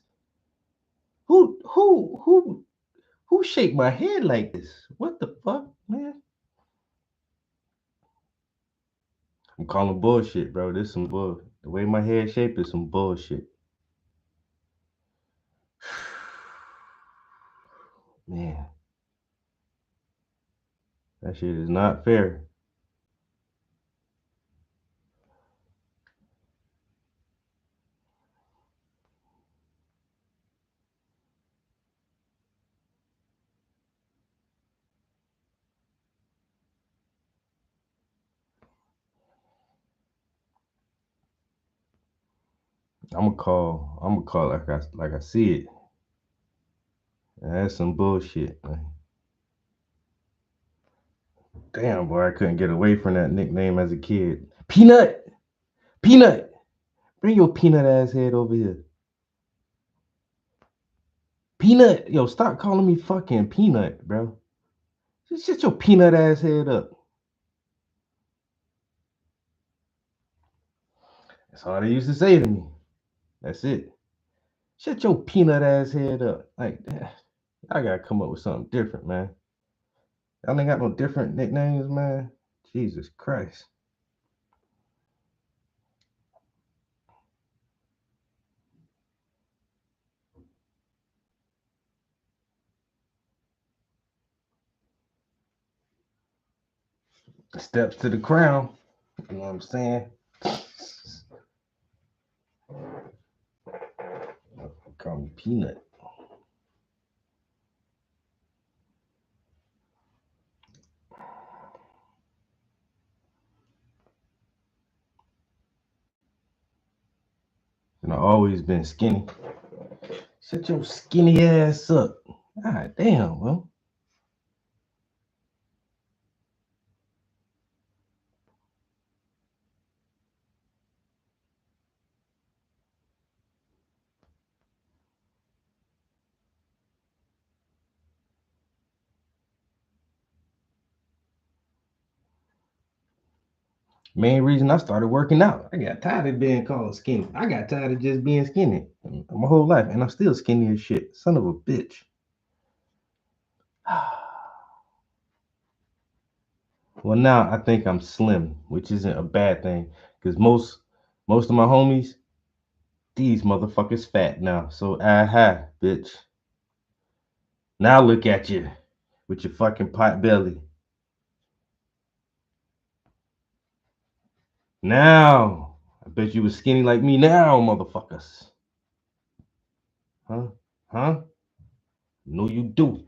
Speaker 1: Who shaped my head like this? What the fuck, man? I'm calling bullshit, bro. This some bull. The way my head shaped is some bullshit. Man, that shit is not fair. I'm gonna call like I see it. That's some bullshit, man. Damn, boy, I couldn't get away from that nickname as a kid. Peanut! Peanut! Bring your peanut ass head over here. Peanut! Yo, stop calling me fucking peanut, bro. Just shut your peanut ass head up. That's all they used to say to me. That's it. Shut your peanut ass head up. Like, I gotta come up with something different, man. Y'all ain't got no different nicknames, man. Jesus Christ. Steps to the crown. You know what I'm saying? Call me Peanut. And I always been skinny. Shut your skinny ass up. God damn, bro. Main reason I started working out. I got tired of being called skinny. I got tired of just being skinny my whole life, and I'm still skinny as shit. Son of a bitch. Well, now I think I'm slim, which isn't a bad thing, because most of my homies, these motherfuckers fat now. So aha, bitch. Now look at you with your fucking pot belly. Now, I bet you was skinny like me now, motherfuckers. Huh? Huh? No, you do.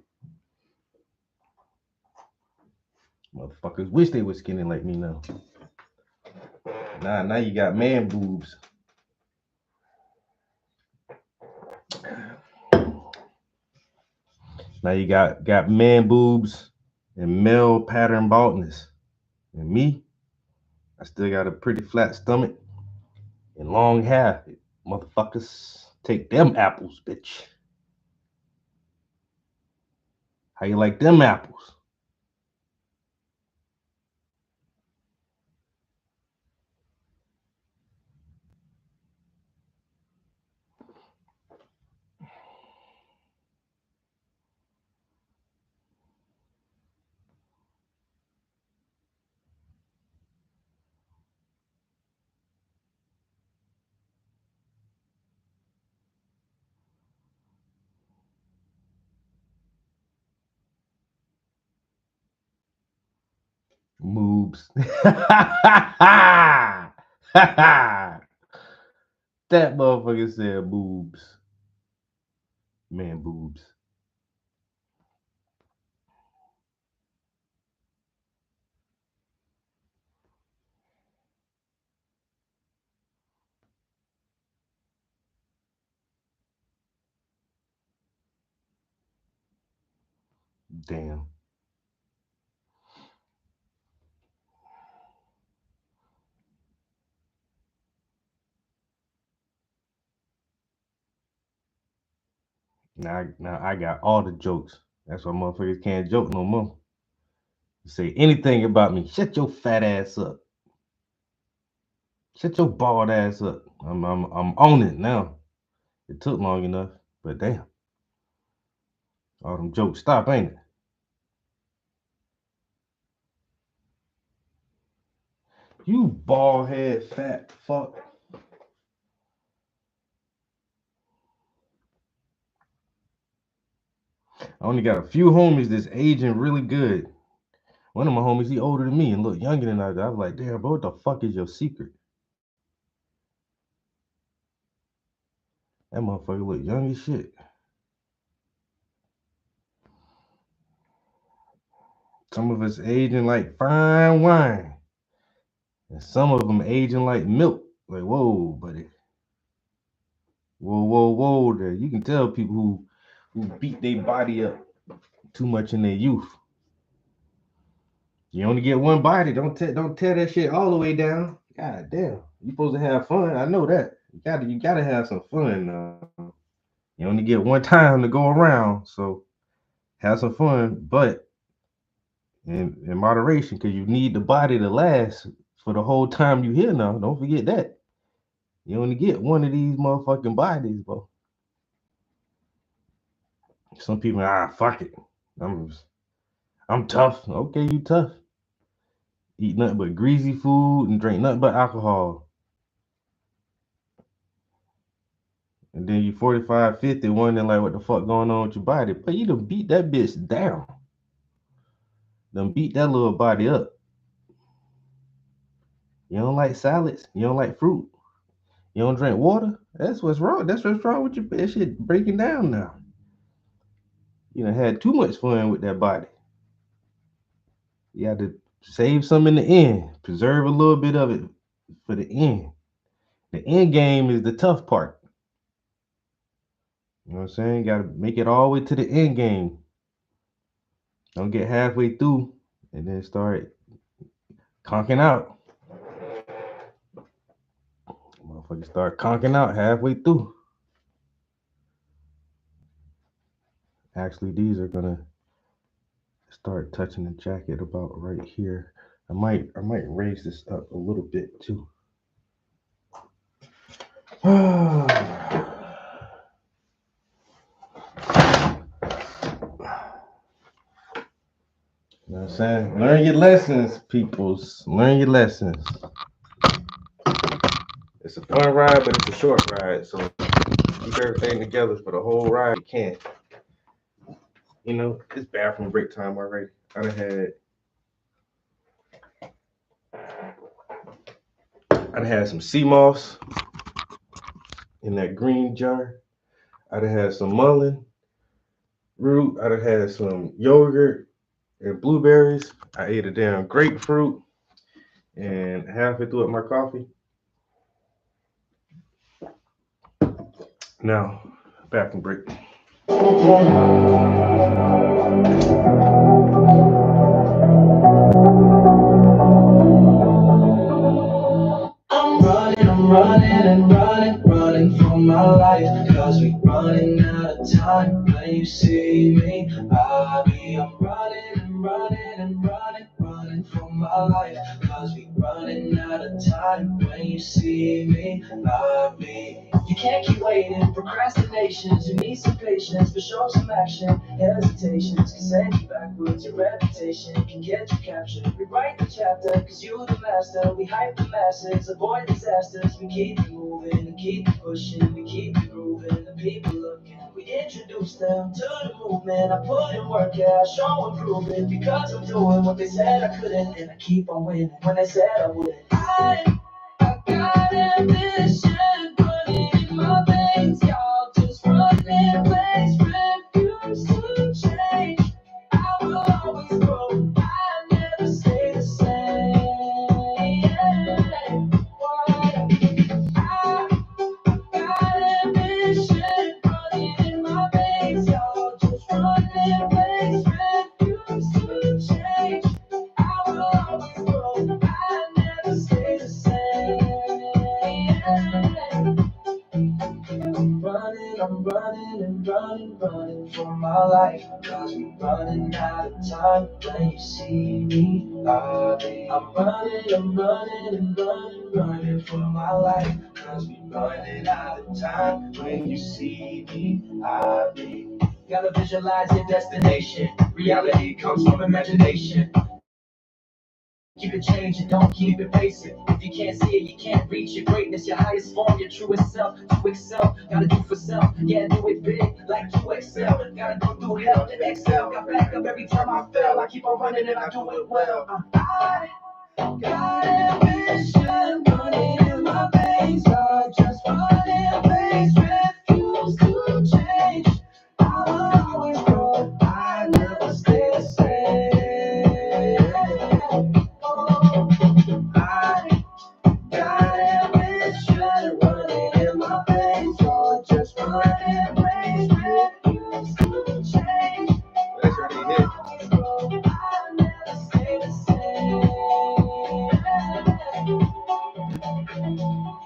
Speaker 1: Motherfuckers wish they was skinny like me now. Now you got man boobs. Now you got man boobs and male pattern baldness. And me, I still got a pretty flat stomach and long hair. Motherfuckers, take them apples, bitch. How you like them apples? Moobs. That motherfucker said boobs. Man boobs. Damn. Now I got all the jokes. That's why motherfuckers can't joke no more. You say anything about me, shut your fat ass up. Shut your bald ass up. I'm on it now. It took long enough, but damn. All them jokes stop, ain't it? You bald head fat fuck. I only got a few homies that's aging really good. One of my homies, he older than me and look younger than I do. I was like, damn, bro, what the fuck is your secret? That motherfucker look young as shit. Some of us aging like fine wine. And some of them aging like milk. Like, whoa, buddy. Whoa there. You can tell people who beat their body up too much in their youth. You only get one body. Don't tear that shit all the way down. God damn. You supposed to have fun. I know that. You gotta have some fun. You only get one time to go around, so have some fun, but in moderation, because you need the body to last for the whole time you here now. Don't forget that. You only get one of these motherfucking bodies, bro. Some people, fuck it. I'm tough. Okay, you tough. Eat nothing but greasy food and drink nothing but alcohol. And then you 45, 50, wondering like what the fuck going on with your body. But you done beat that bitch down. Done beat that little body up. You don't like salads? You don't like fruit? You don't drink water? That's what's wrong. That's what's wrong with your that shit breaking down now. You done had too much fun with that body. You got to save some in the end. Preserve a little bit of it for the end. The end game is the tough part. You know what I'm saying? Got to make it all the way to the end game. Don't get halfway through and then start conking out. Motherfuckers start conking out halfway through. Actually, these are gonna start touching the jacket about right here. I might raise this up a little bit too. You know what I'm saying? Learn your lessons, peoples. Learn your lessons. It's a fun ride, but it's a short ride. So keep everything together for the whole ride. You can't. You know, it's bathroom break time already. I done had some sea moss in that green jar. I done had some mullein root. I done had some yogurt and blueberries. I ate a damn grapefruit and halfway through it my coffee. Now, bathroom break.
Speaker 5: I'm running and running for my life. Cause we running out of time. When you see me, I'm running for my life. Cause we running out of time. When you see me, you can't keep waiting, procrastinations. You need some patience, but show some action. Hesitations can send you backwards. Your reputation can get you captured. Rewrite the chapter, cause you the master. We hype the masses, avoid disasters. We keep it moving and keep it pushing. We keep it grooving, the people looking. We introduce them to the movement. I put in work, yeah, I show improvement. Because I'm doing what they said I couldn't. And I keep on winning when they said I wouldn't. I got ambition running in my veins, y'all just running place, refuse to change. I will always grow, I never stay the same. I got ambition running in my veins, y'all just running place, refuse to change. I will always grow, I never stay the same. I'm running and running for my life. Cause I'm running out of time. When you see me, I'm running and running for my life. Cause we running out of time. When you see me, gotta visualize your destination. Reality comes from imagination. Keep it changing, don't keep it basic. If you can't see it, you can't reach your greatness, your highest form, your truest self. To excel, gotta do for self. Yeah, do it big, like you excel. Gotta go through hell and excel. Got back up every time I fell. I keep on running and I do it well. I got ambition running in my veins. I just running place, refuse to change. I will always grow, I never stay the same. I got ambition running in my veins, so just running place, refuse to change.
Speaker 1: That's already hit.
Speaker 5: I never stay the same.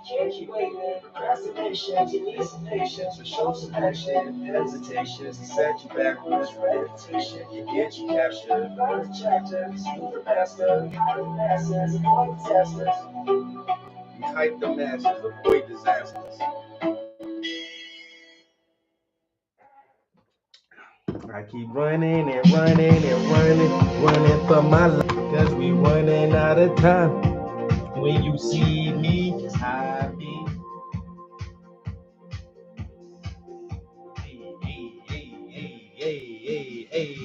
Speaker 5: Can't keep waiting, procrastinations, you need some patience, but show some action. Hesitations to set you backwards, reputation can get you captured. Learn the chapter, smooth the master, hide the masses, avoid disasters.
Speaker 1: You hype the masses, avoid disasters. I keep running and running for my life. Cause we running out of time. When you see me, I be. Hey.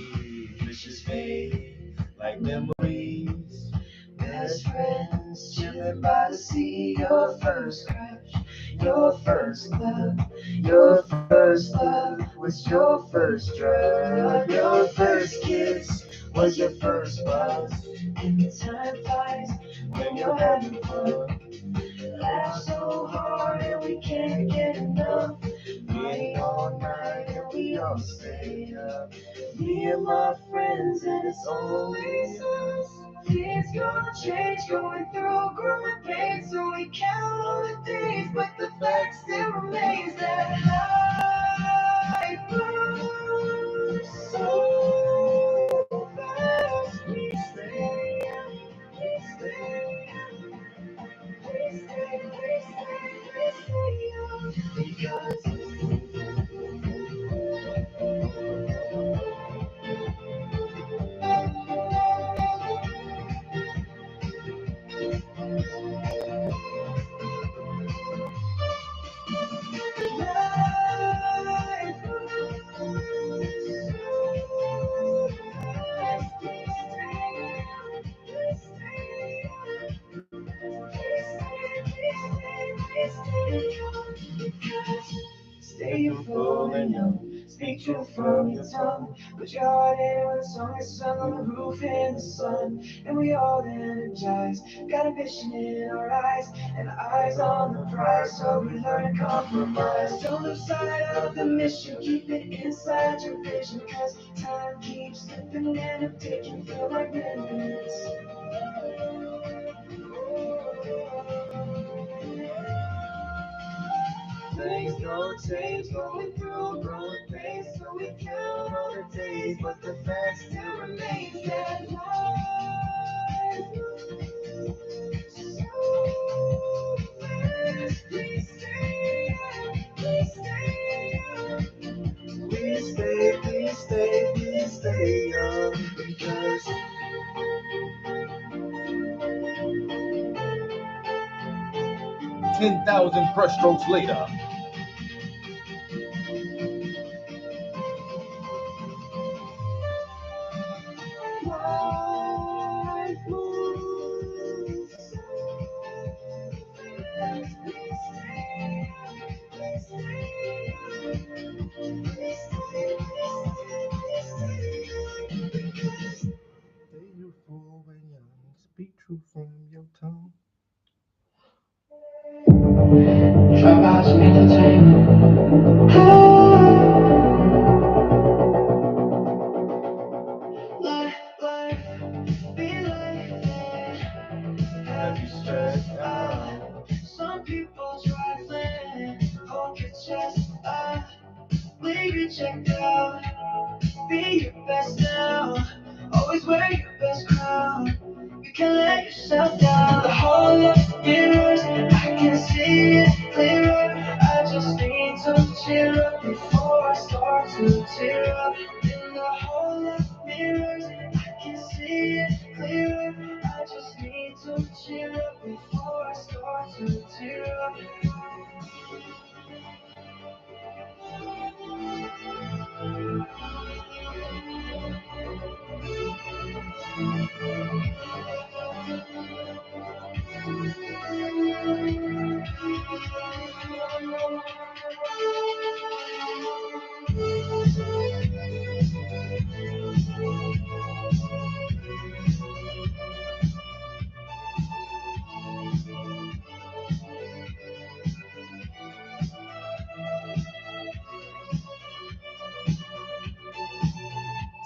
Speaker 1: Wishes fade like memories.
Speaker 5: Best friends chilling by the sea, your first crush, your first love, your first love was your first drug, your first kiss was your first buzz. And the time flies when you're having fun. Laugh so hard and we can't get enough. Party all night and we all stay up. Me and my friends and it's always us. Things gonna change, going through growing pains, so we count all the days, but the fact still remains that life moves so fast. We stay, because Speak truth from your tongue. Put your heart in when the song is sung on the roof in the sun. And we all energize. Got a mission in our eyes and eyes on the prize. So we learn to compromise. Don't lose sight of the mission. Keep it inside your vision. Cause time keeps slipping and I'm taking feel like minutes. Things don't change, going through growing pains, so we count all the days, but the fact still remains that life moves so fast. Please stay up, please stay up. Please stay, please stay, please stay up, because
Speaker 1: 10,000 brushstrokes later.
Speaker 5: life moves so fast. Please stay up, please stay up. Please stay, please stay up, because
Speaker 1: Stay youthful when young. Speak truth from your tongue.
Speaker 3: Trap House Entertainment.
Speaker 5: life be like that. Have you stressed out? Some people trifling, hold your chest up, leave you checked out. Be your best now, always wear your best crown. You can let yourself down. The whole of mirrors, I can see it clearer. I just need to cheer up before I start to tear up. In the whole of mirrors, I can see it clearer. I just need to cheer up before I start to tear up.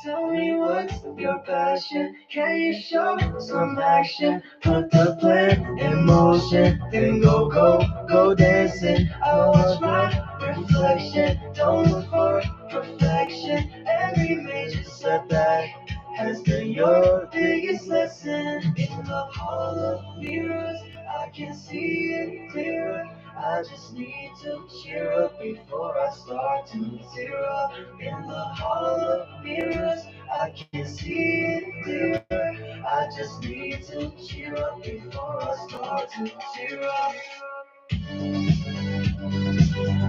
Speaker 5: Tell me what's your passion? Can you show some action? Put the plan in motion, then go dancing. I watch my reflection, don't look for perfection. Every major setback has been your biggest lesson. In the hall of mirrors, I can see it clearer. I just need to cheer up before I start to tear up. In the hall of mirrors, I can see it clearer. I just need to cheer up before I start to tear up.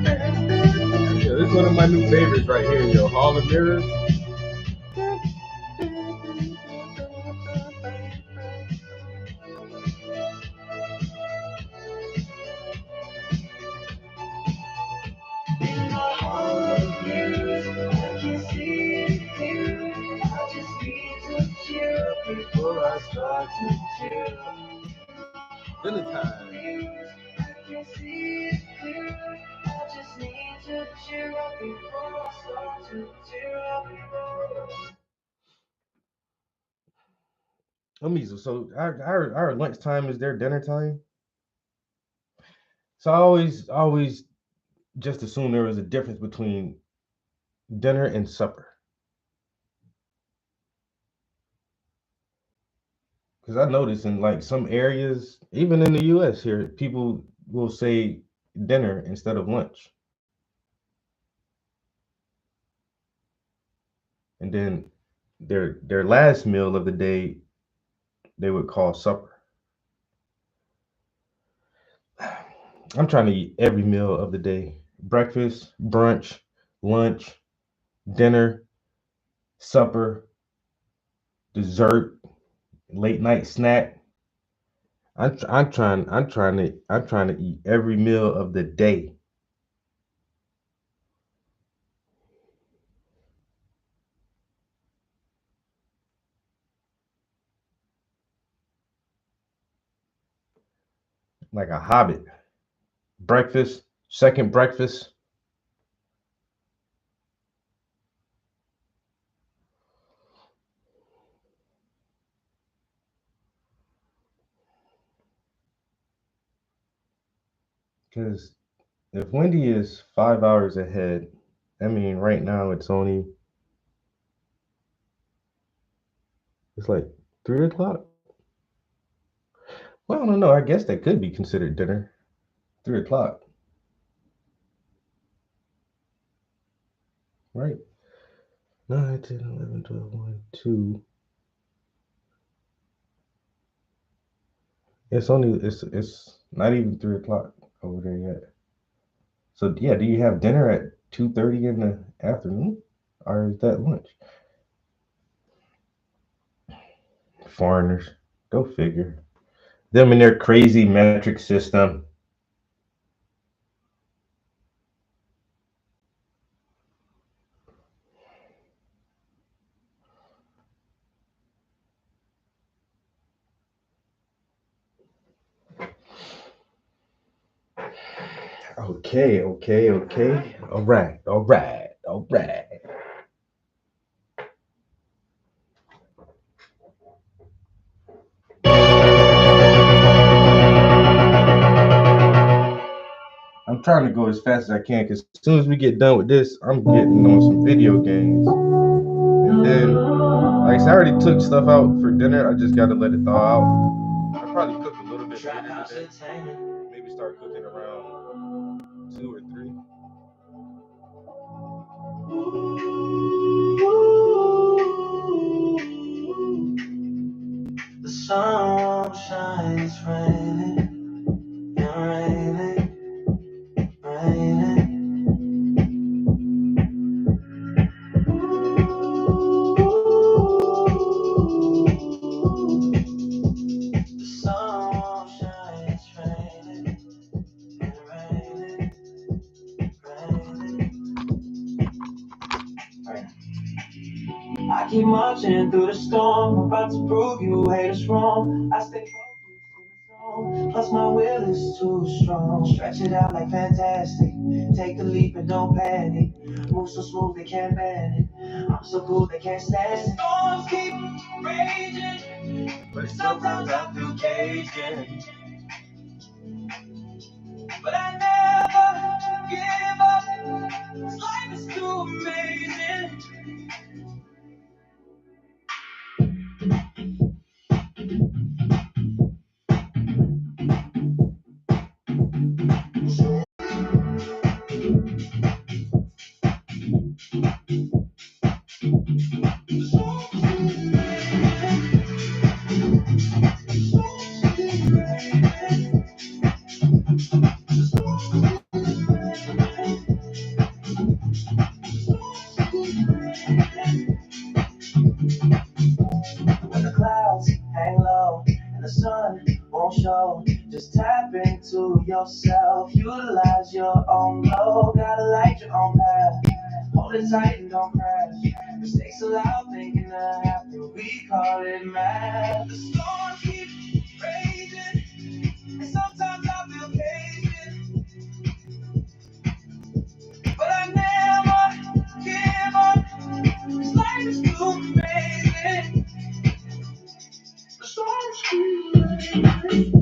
Speaker 1: Yeah, this is one of my new favorites right here, yo. Hall of Mirrors.
Speaker 5: In the hall of mirrors, I can see it clearer. I just need to cheer up before I start to tear up.
Speaker 1: Dinner time.
Speaker 5: I can see it clearer. I just need to cheer up before I start to tear up.
Speaker 1: Amizu, so our lunchtime is their dinner time. So I always just assumed there was a difference between dinner and supper. Because I noticed in like some areas, even in the US here, people will say dinner instead of lunch. And then their last meal of the day they would call supper. I'm trying to eat every meal of the day. Breakfast, brunch, lunch, dinner, supper, dessert, late night snack. I'm trying to eat every meal of the day. like a hobbit. Breakfast, second breakfast. Because if Wendy is 5 hours ahead, I mean, right now it's like 3 o'clock. Well, I don't know. I guess that could be considered dinner. 3 o'clock, right? 9, 10, 11, 12, 1, 2. It's not even 3 o'clock over there yet. So yeah, do you have dinner at 2:30 in the afternoon, or is that lunch? Foreigners, go figure. Them and their crazy metric system. Okay. All right. I'm trying to go as fast as I can because as soon as we get done with this, I'm getting on some video games. And then, like I said, I already took stuff out for dinner. I just got to let it thaw out. I'll probably cook a little bit later today. Maybe start cooking around 2 or 3.
Speaker 5: The sun shines, raining, and raining. The sun shines, raining, and raining. I keep marching through the storm, about to prove you haters wrong. I stay focused in the zone, plus my will is too strong. Stretch it out like fantastic, take the leap and don't panic. Move so smooth they can't ban it. I'm so cool they can't stand it. Storms keep raging, but sometimes I feel caging. But I never give up, 'cause life is too amazing. When the clouds hang low and the sun won't show, just tap into yourself, utilize your own glow. Gotta light your own path, hold it tight and don't crash. Mistakes allowed, thinking that happen, we call it math. The storm keeps raging, and sometimes I feel caging, but I never give up, 'cause life is too amazing. The storms keep raging.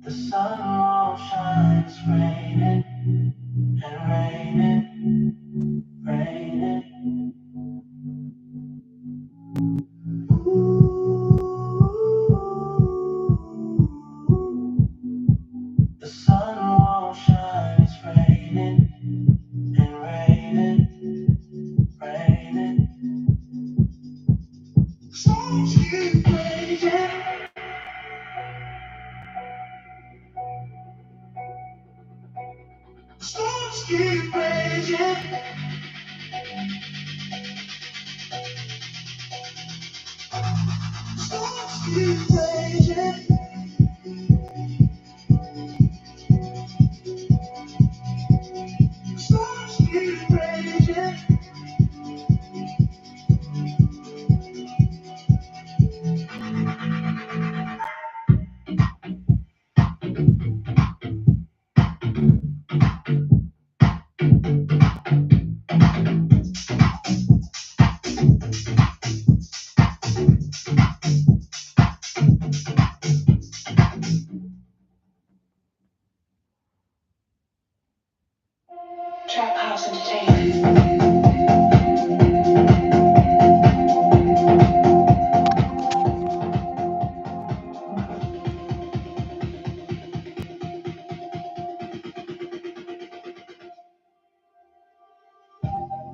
Speaker 5: The sun won't shine, it's raining and raining, raining. The sun won't shine, it's raining and raining, raining. Storms keep raging. Storms keep raging. Storms keep raging.
Speaker 6: Trap House Entertainment.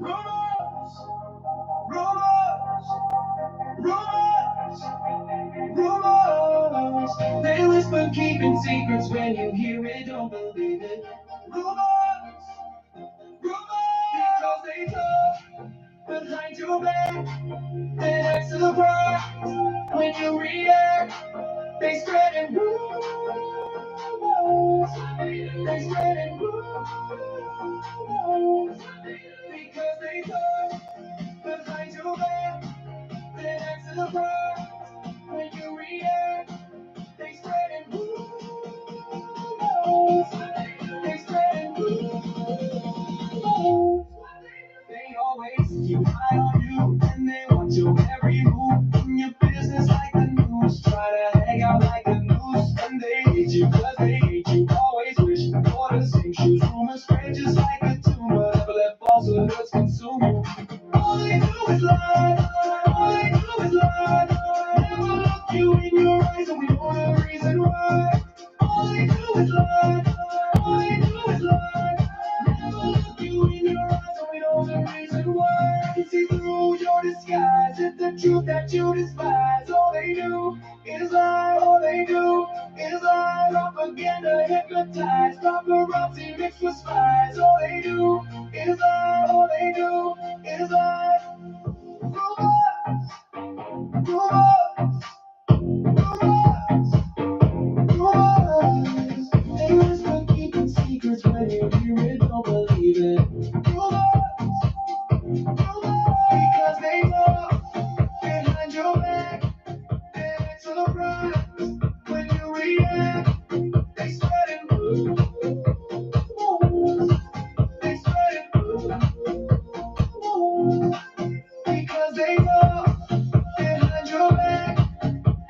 Speaker 5: Rumors, rumors, rumors, rumors. They whisper, keeping secrets. When you hear it, don't believe it. Rumors, rumors, because they talk behind your back. Then act surprised when you react. They spreading rumors. They spreading rumors because they talk behind your back. Then act surprised when you react. They spreading rumors. They spreading rumors. They always keep an eye on you, and they watch your every move in your business like the news. Try to hang out like a noose, and they hate you 'cause they hate you. Always wish for the same shoes. Rumors spread just like a tumor. Never let falsehoods consume you. All they do is lie. All they do is lie. Never look you in your eyes, and we know the reason why. All they do is lie. All they do is lie. Never look you in your eyes, and we know the reason why. I can see through your disguise. It's the truth that you despise. All they do is lie. All they do is lie. Propaganda, hypnotize. Paparazzi mixed with spies. All they do is lie. All they do is lie. Rumors, rumors, rumors, rumors. They whisper, keeping secrets. When you hear it, don't believe it. Rumors, rumors, because they talk behind your back. They act surprised when you react. They spreading rumors. They spreading rumors because they talk behind your back.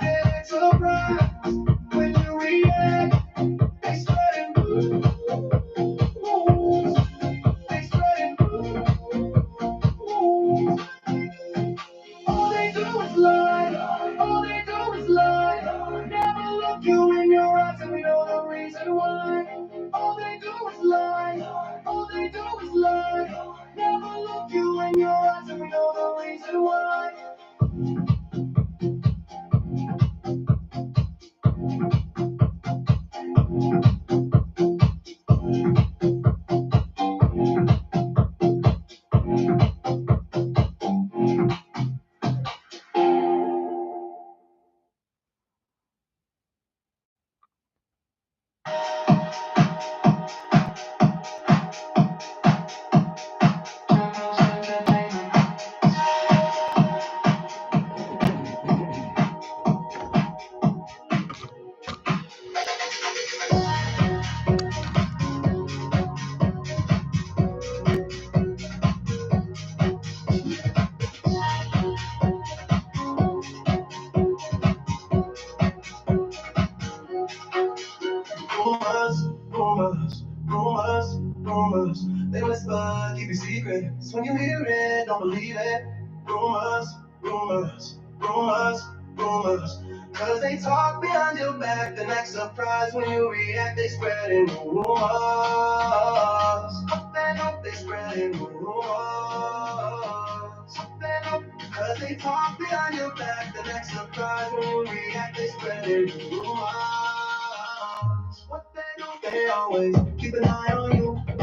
Speaker 5: They act surprised when you react. They spreading rumors. They spreading rumors. All they do is lie. All they do is lie. Never look you in your eyes, and we know the reason why. All they do is lie. All they do is lie. Never look you in your eyes, and we know the reason why. Rumors, rumors, rumors, rumors. They whisper, keep it secret. So when you hear it, don't believe it. Rumors, rumors, rumors, rumors. Cause they talk behind your back, then act surprised when you react. They spreading rumors. They spreading rumors. Cause they talk behind your back, then act surprised when you react. They spreading rumors. What they do, they always keep an eye on you, and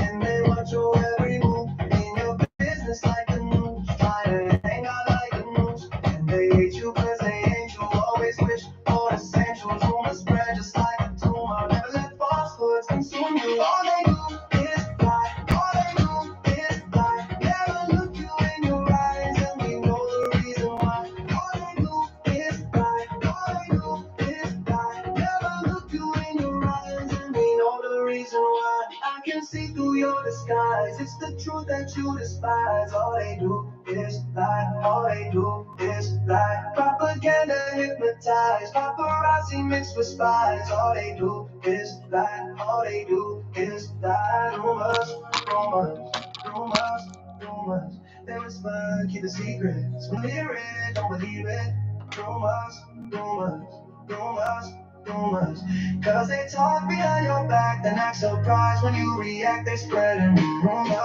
Speaker 5: just like the news. Try to hang out like a noose. And they hate you cause they ain't you. Always wish for essentials. Rumors spread just like a tumor. Never let falsehoods consume you. All they do is lie. All they do is lie. Never look you in your eyes, and we know the reason why. All they do is lie. All they do is lie. Never look you in your eyes, and we know the reason why. I can see through your disguise. It's the truth that you despise. All they do is lie. All they do is lie. Propaganda hypnotized. Paparazzi mixed with spies. All they do is lie. All they do is lie. Rumors, rumors, rumors, rumors. They whisper, keep the secrets. When they hear it, don't believe it. Rumors, rumors, rumors, rumors. Cause they talk behind your back, then act surprised when you react. They spreading rumors.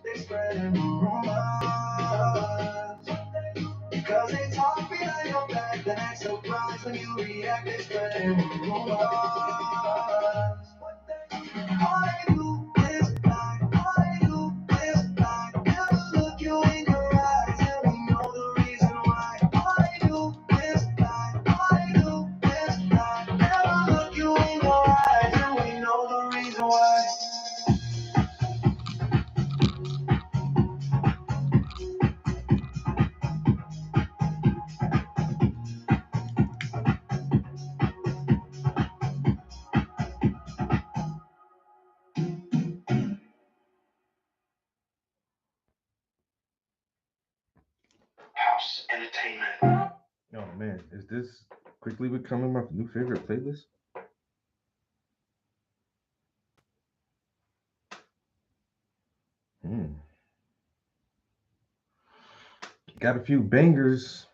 Speaker 5: They spreading rumors. Cause they talk behind your back, then act surprised when you react. They spreading rumors. All they do is lie. All they do is lie. Never look you in your eyes, and we know the reason why. All they do is lie. All they do is lie. Never look you in your eyes, and we know the reason why.
Speaker 7: House Entertainment.
Speaker 1: Oh man, is this quickly becoming my new favorite playlist? Got a few bangers.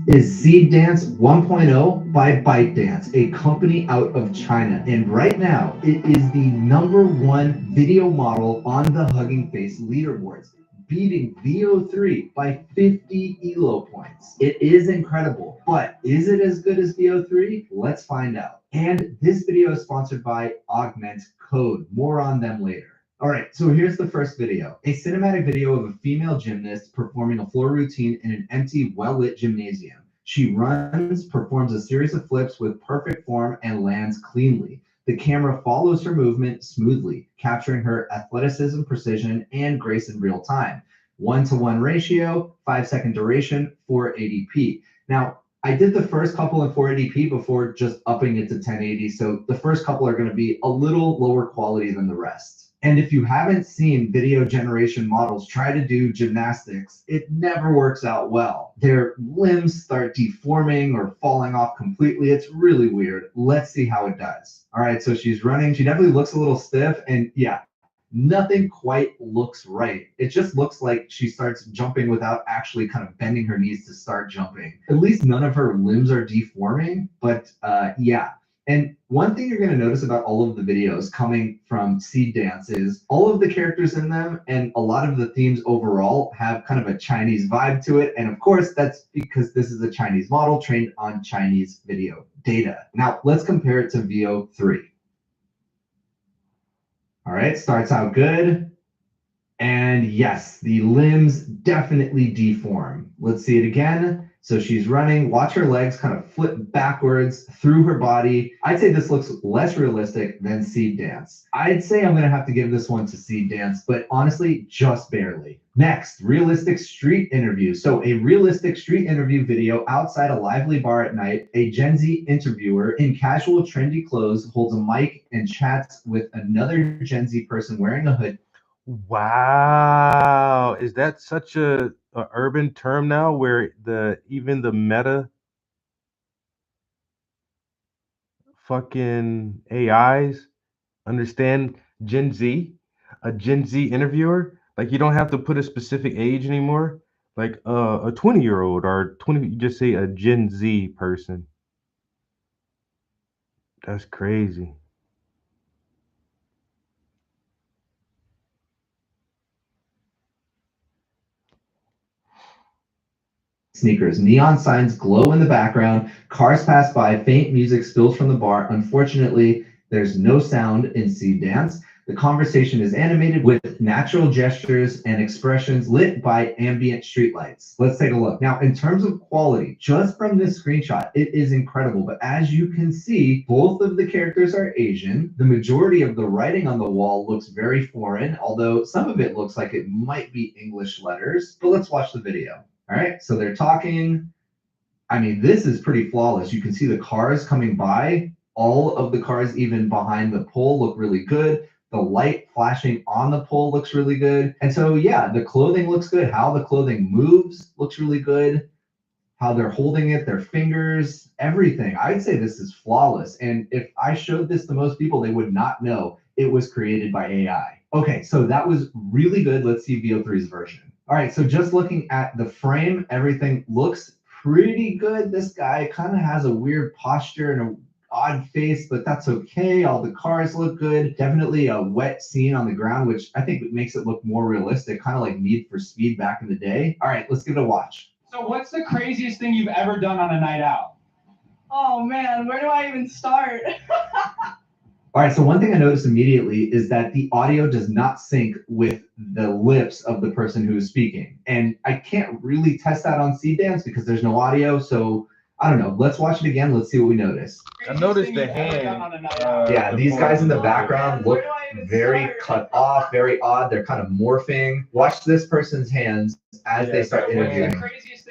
Speaker 8: Is Seed Dance 1.0 by ByteDance, a company out of China. And right now, it is the #1 video model on the Hugging Face leaderboards, beating VO3 by 50 ELO points. It is incredible, but is it as good as VO3? Let's find out. And this video is sponsored by Augment Code. More on them later. All right, so here's the first video. A cinematic video of a female gymnast performing a floor routine in an empty, well-lit gymnasium. She runs, performs a series of flips with perfect form, and lands cleanly. The camera follows her movement smoothly, capturing her athleticism, precision, and grace in real time. 1-to-1 ratio, 5-second duration, 480p. Now, I did the first couple in 480p before just upping it to 1080, so the first couple are going to be a little lower quality than the rest. And if you haven't seen video generation models try to do gymnastics, it never works out well. Their limbs start deforming or falling off completely. It's really weird. Let's see how it does. All right, so she's running. She definitely looks a little stiff, and yeah, nothing quite looks right. It just looks like she starts jumping without actually kind of bending her knees to start jumping. At least none of her limbs are deforming, but yeah. And one thing you're going to notice about all of the videos coming from Seed Dance is all of the characters in them and a lot of the themes overall have kind of a Chinese vibe to it. And of course, that's because this is a Chinese model trained on Chinese video data. Now, let's compare it to VO3. All right, starts out good. And yes, the limbs definitely deform. Let's see it again. So she's running, watch her legs kind of flip backwards through her body. I'd say this looks less realistic than Seed Dance. I'd say I'm gonna have to give this one to Seed Dance, but honestly, just barely. Next, realistic street interview. So a realistic street interview video outside a lively bar at night. A Gen Z interviewer in casual, trendy clothes holds a mic and chats with another Gen Z person wearing a hood.
Speaker 1: Wow, is that such a urban term now, where even the meta fucking AIs understand Gen Z? A Gen Z interviewer, like you don't have to put a specific age anymore. Like a 20-year-old or 20, you just say a Gen Z person. That's crazy.
Speaker 8: Sneakers. Neon signs glow in the background. Cars pass by. Faint music spills from the bar. Unfortunately, there's no sound in Seed Dance. The conversation is animated with natural gestures and expressions lit by ambient streetlights. Let's take a look. Now, in terms of quality, just from this screenshot, it is incredible. But as you can see, both of the characters are Asian. The majority of the writing on the wall looks very foreign, although some of it looks like it might be English letters. But let's watch the video. All right, so they're talking. I mean, this is pretty flawless. You can see the cars coming by. All of the cars, even behind the pole, look really good. The light flashing on the pole looks really good. And so, yeah, the clothing looks good. How the clothing moves looks really good. How they're holding it, their fingers, everything. I'd say this is flawless. And if I showed this to most people, they would not know it was created by AI. Okay, so that was really good. Let's see VO3's version. All right, so just looking at the frame, everything looks pretty good. This guy kind of has a weird posture and a odd face, but that's okay. All the cars look good. Definitely a wet scene on the ground, which I think makes it look more realistic, kind of like Need for Speed back in the day. All right, let's give it a watch.
Speaker 9: So what's the craziest thing you've ever done on a night out?
Speaker 10: Oh man, where do I even start?
Speaker 8: All right, so one thing I noticed immediately is that the audio does not sync with the lips of the person who is speaking. And I can't really test that on Seed Dance because there's no audio. So I don't know. Let's watch it again. Let's see what we notice.
Speaker 1: I noticed the hand.
Speaker 8: Yeah, these guys in the background look very cut off, very odd. They're kind of morphing. Watch this person's hands as they start interviewing.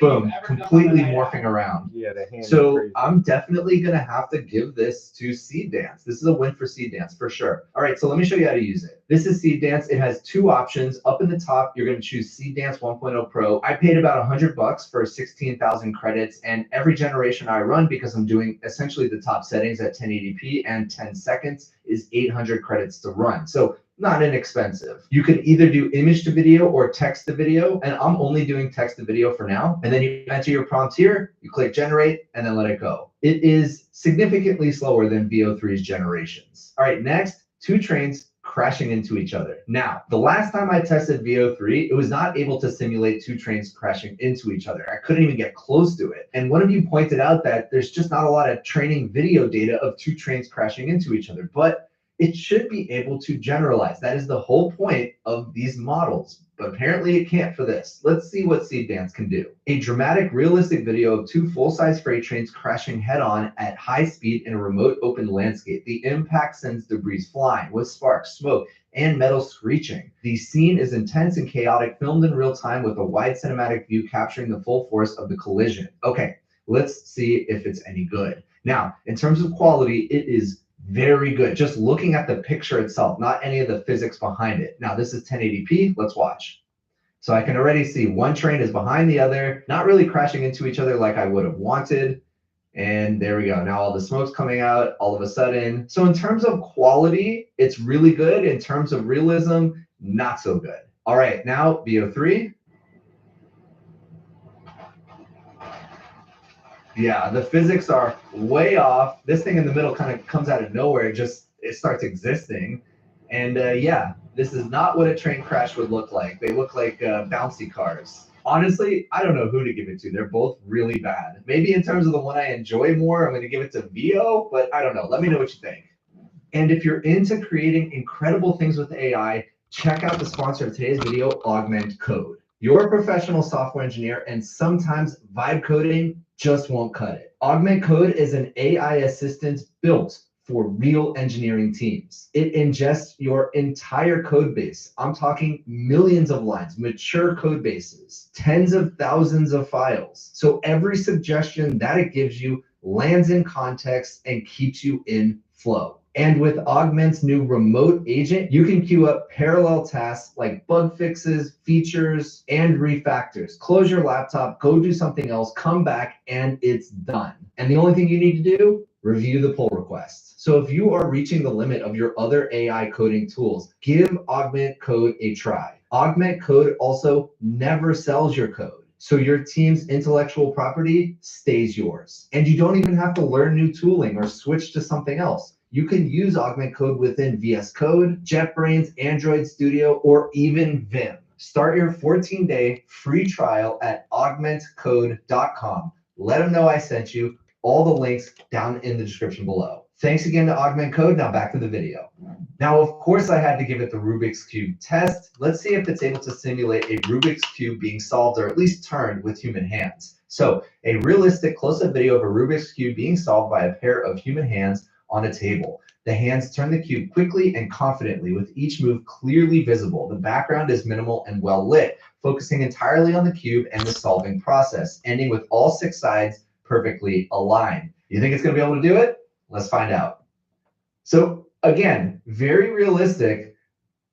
Speaker 8: Boom, completely morphing around.
Speaker 1: Yeah, the hand.
Speaker 8: So I'm definitely going to have to give this to Seed Dance. This is a win for Seed Dance for sure. All right, so let me show you how to use it. This is Seed Dance. It has two options. Up in the top, you're going to choose Seed Dance 1.0 Pro. I paid about $100 for 16,000 credits, and every generation I run, because I'm doing essentially the top settings at 1080p and 10 seconds, is 800 credits to run. So not inexpensive. You can either do image to video or text to video, and I'm only doing text to video for now. And then you enter your prompt here, you click generate, and then let it go. It is significantly slower than VO3's generations. All right, next, two trains crashing into each other. Now, the last time I tested VO3, it was not able to simulate two trains crashing into each other. I couldn't even get close to it. And one of you pointed out that there's just not a lot of training video data of two trains crashing into each other, but it should be able to generalize. That is the whole point of these models, but apparently it can't for this. Let's see what Seed Dance can do. A dramatic, realistic video of two full-size freight trains crashing head-on at high speed in a remote open landscape. The impact sends debris flying with sparks, smoke, and metal screeching. The scene is intense and chaotic, filmed in real time with a wide cinematic view capturing the full force of the collision. Okay, let's see if it's any good. Now, in terms of quality, it is very good. Just looking at the picture itself, not any of the physics behind it. Now, this is 1080p. Let's watch. So I can already see one train is behind the other, not really crashing into each other like I would have wanted. And there we go. Now all the smoke's coming out all of a sudden. So in terms of quality, it's really good. In terms of realism, not so good. All right, now VO3. Yeah, the physics are way off. This thing in the middle kind of comes out of nowhere. It starts existing. And yeah, this is not what a train crash would look like. They look like bouncy cars. Honestly, I don't know who to give it to. They're both really bad. Maybe in terms of the one I enjoy more, I'm going to give it to VO, but I don't know. Let me know what you think. And if you're into creating incredible things with AI, check out the sponsor of today's video, Augment Code. You're a professional software engineer, and sometimes vibe coding just won't cut it. Augment Code is an AI assistant built for real engineering teams. It ingests your entire code base. I'm talking millions of lines, mature code bases, tens of thousands of files. So every suggestion that it gives you lands in context and keeps you in flow. And with Augment's new remote agent, you can queue up parallel tasks like bug fixes, features, and refactors. Close your laptop, go do something else, come back, and it's done. And the only thing you need to do, review the pull requests. So if you are reaching the limit of your other AI coding tools, give Augment Code a try. Augment Code also never sells your code. So your team's intellectual property stays yours. And you don't even have to learn new tooling or switch to something else. You can use Augment Code within VS Code, JetBrains, Android Studio, or even Vim. Start your 14-day free trial at augmentcode.com. Let them know I sent you. All the links down in the description below. Thanks again to Augment Code. Now back to the video. Now, of course, I had to give it the Rubik's Cube test. Let's see if it's able to simulate a Rubik's Cube being solved or at least turned with human hands. So a realistic close-up video of a Rubik's Cube being solved by a pair of human hands on a table. The hands turn the cube quickly and confidently, with each move clearly visible. The background is minimal and well lit, focusing entirely on the cube and the solving process, ending with all 6 sides perfectly aligned. You think it's going to be able to do it? Let's find out. So again, very realistic,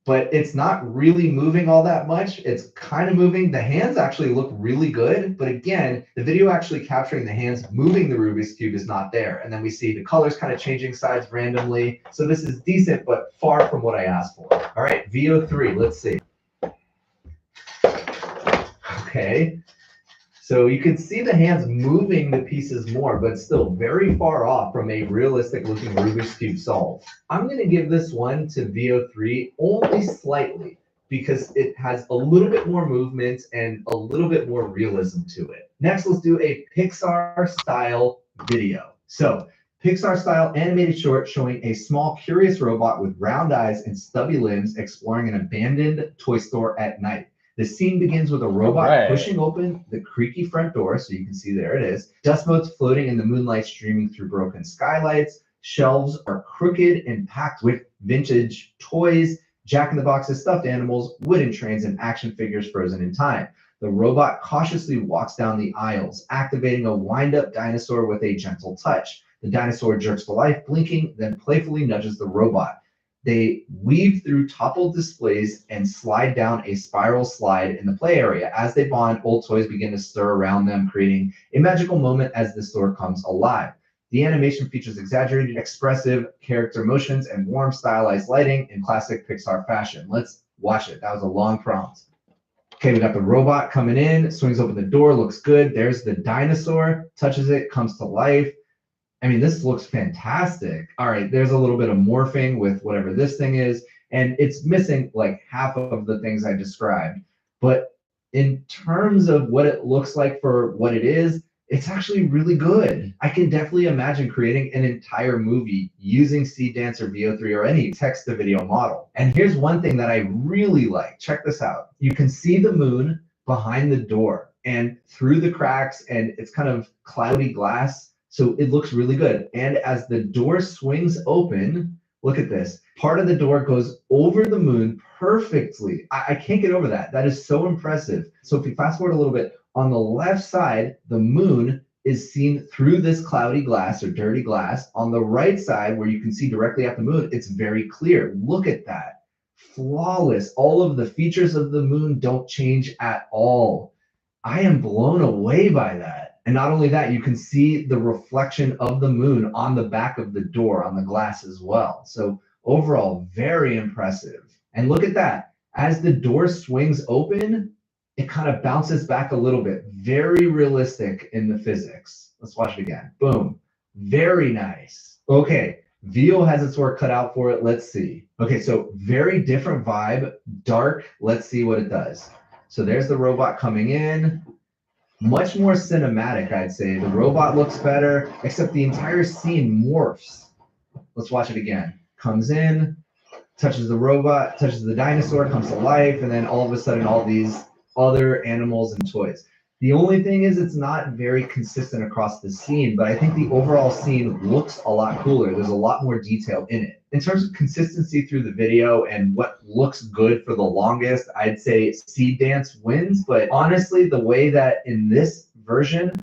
Speaker 8: but it's not really moving all that much. It's kind of moving. The hands actually look really good, but again, the video actually capturing the hands moving the Rubik's Cube is not there. And then we see the colors kind of changing sides randomly. So this is decent, but far from what I asked for. All right, VO3, let's see. Okay. So you can see the hands moving the pieces more, but still very far off from a realistic looking Rubik's Cube solve. I'm going to give this one to VO3 only slightly because it has a little bit more movement and a little bit more realism to it. Next, let's do a Pixar style video. So Pixar style animated short showing a small curious robot with round eyes and stubby limbs exploring an abandoned toy store at night. The scene begins with a robot pushing open the creaky front door, so you can see there it is. Dust motes floating in the moonlight streaming through broken skylights. Shelves are crooked and packed with vintage toys, Jack-in-the-Boxes, stuffed animals, wooden trains, and action figures frozen in time. The robot cautiously walks down the aisles, activating a wind-up dinosaur with a gentle touch. The dinosaur jerks to life, blinking, then playfully nudges the robot. They weave through toppled displays and slide down a spiral slide in the play area. As they bond, old toys begin to stir around them, creating a magical moment as the store comes alive. The animation features exaggerated, expressive character motions and warm, stylized lighting in classic Pixar fashion. Let's watch it. That was a long prompt. Okay, we got the robot coming in, swings open the door, looks good. There's the dinosaur, touches it, comes to life. I mean, this looks fantastic. All right, there's a little bit of morphing with whatever this thing is, and it's missing like half of the things I described. But in terms of what it looks like for what it is, it's actually really good. I can definitely imagine creating an entire movie using Seedance or VO3 or any text-to-video model. And here's one thing that I really like. Check this out. You can see the moon behind the door and through the cracks, and it's kind of cloudy glass. So it looks really good. And as the door swings open, look at this. Part of the door goes over the moon perfectly. I can't get over that. That is so impressive. So if we fast forward a little bit, on the left side, the moon is seen through this cloudy glass or dirty glass. On the right side, where you can see directly at the moon, it's very clear. Look at that. Flawless. All of the features of the moon don't change at all. I am blown away by that. And not only that, you can see the reflection of the moon on the back of the door, on the glass as well. So overall, very impressive. And look at that. As the door swings open, it kind of bounces back a little bit. Very realistic in the physics. Let's watch it again. Boom. Very nice. Okay, VO has its work cut out for it. Let's see. Okay, so very different vibe. Dark. Let's see what it does. So there's the robot coming in. Much more cinematic, I'd say. The robot looks better, except the entire scene morphs. Let's watch it again. Comes in, touches the robot, touches the dinosaur, comes to life, and then all of a sudden all these other animals and toys. The only thing is it's not very consistent across the scene, but I think the overall scene looks a lot cooler. There's a lot more detail in it. In terms of consistency through the video and what looks good for the longest, I'd say Seedance wins. But honestly, the way that in this version,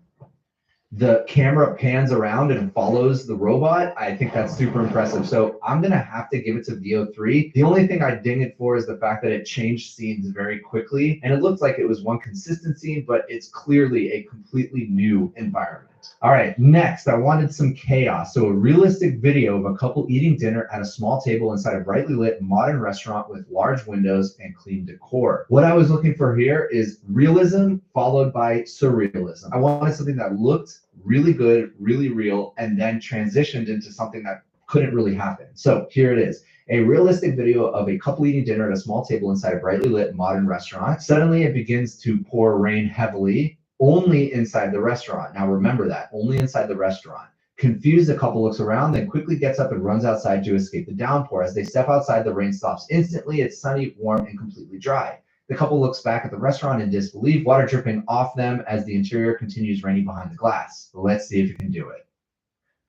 Speaker 8: the camera pans around and follows the robot, I think that's super impressive. So I'm going to have to give it to VO3. The only thing I ding it for is the fact that it changed scenes very quickly. And it looked like it was one consistent scene, but it's clearly a completely new environment. All right, next, I wanted some chaos. So a realistic video of a couple eating dinner at a small table inside a brightly lit modern restaurant with large windows and clean decor. What I was looking for here is realism followed by surrealism. I wanted something that looked really good, really real, and then transitioned into something that couldn't really happen. So here it is. A realistic video of a couple eating dinner at a small table inside a brightly lit modern restaurant. Suddenly it begins to pour rain heavily, only inside the restaurant. Now remember that, only inside the restaurant. Confused, the couple looks around, then quickly gets up and runs outside to escape the downpour. As they step outside, the rain stops instantly. It's sunny, warm, and completely dry. The couple looks back at the restaurant in disbelief, water dripping off them as the interior continues raining behind the glass. Let's see if you can do it.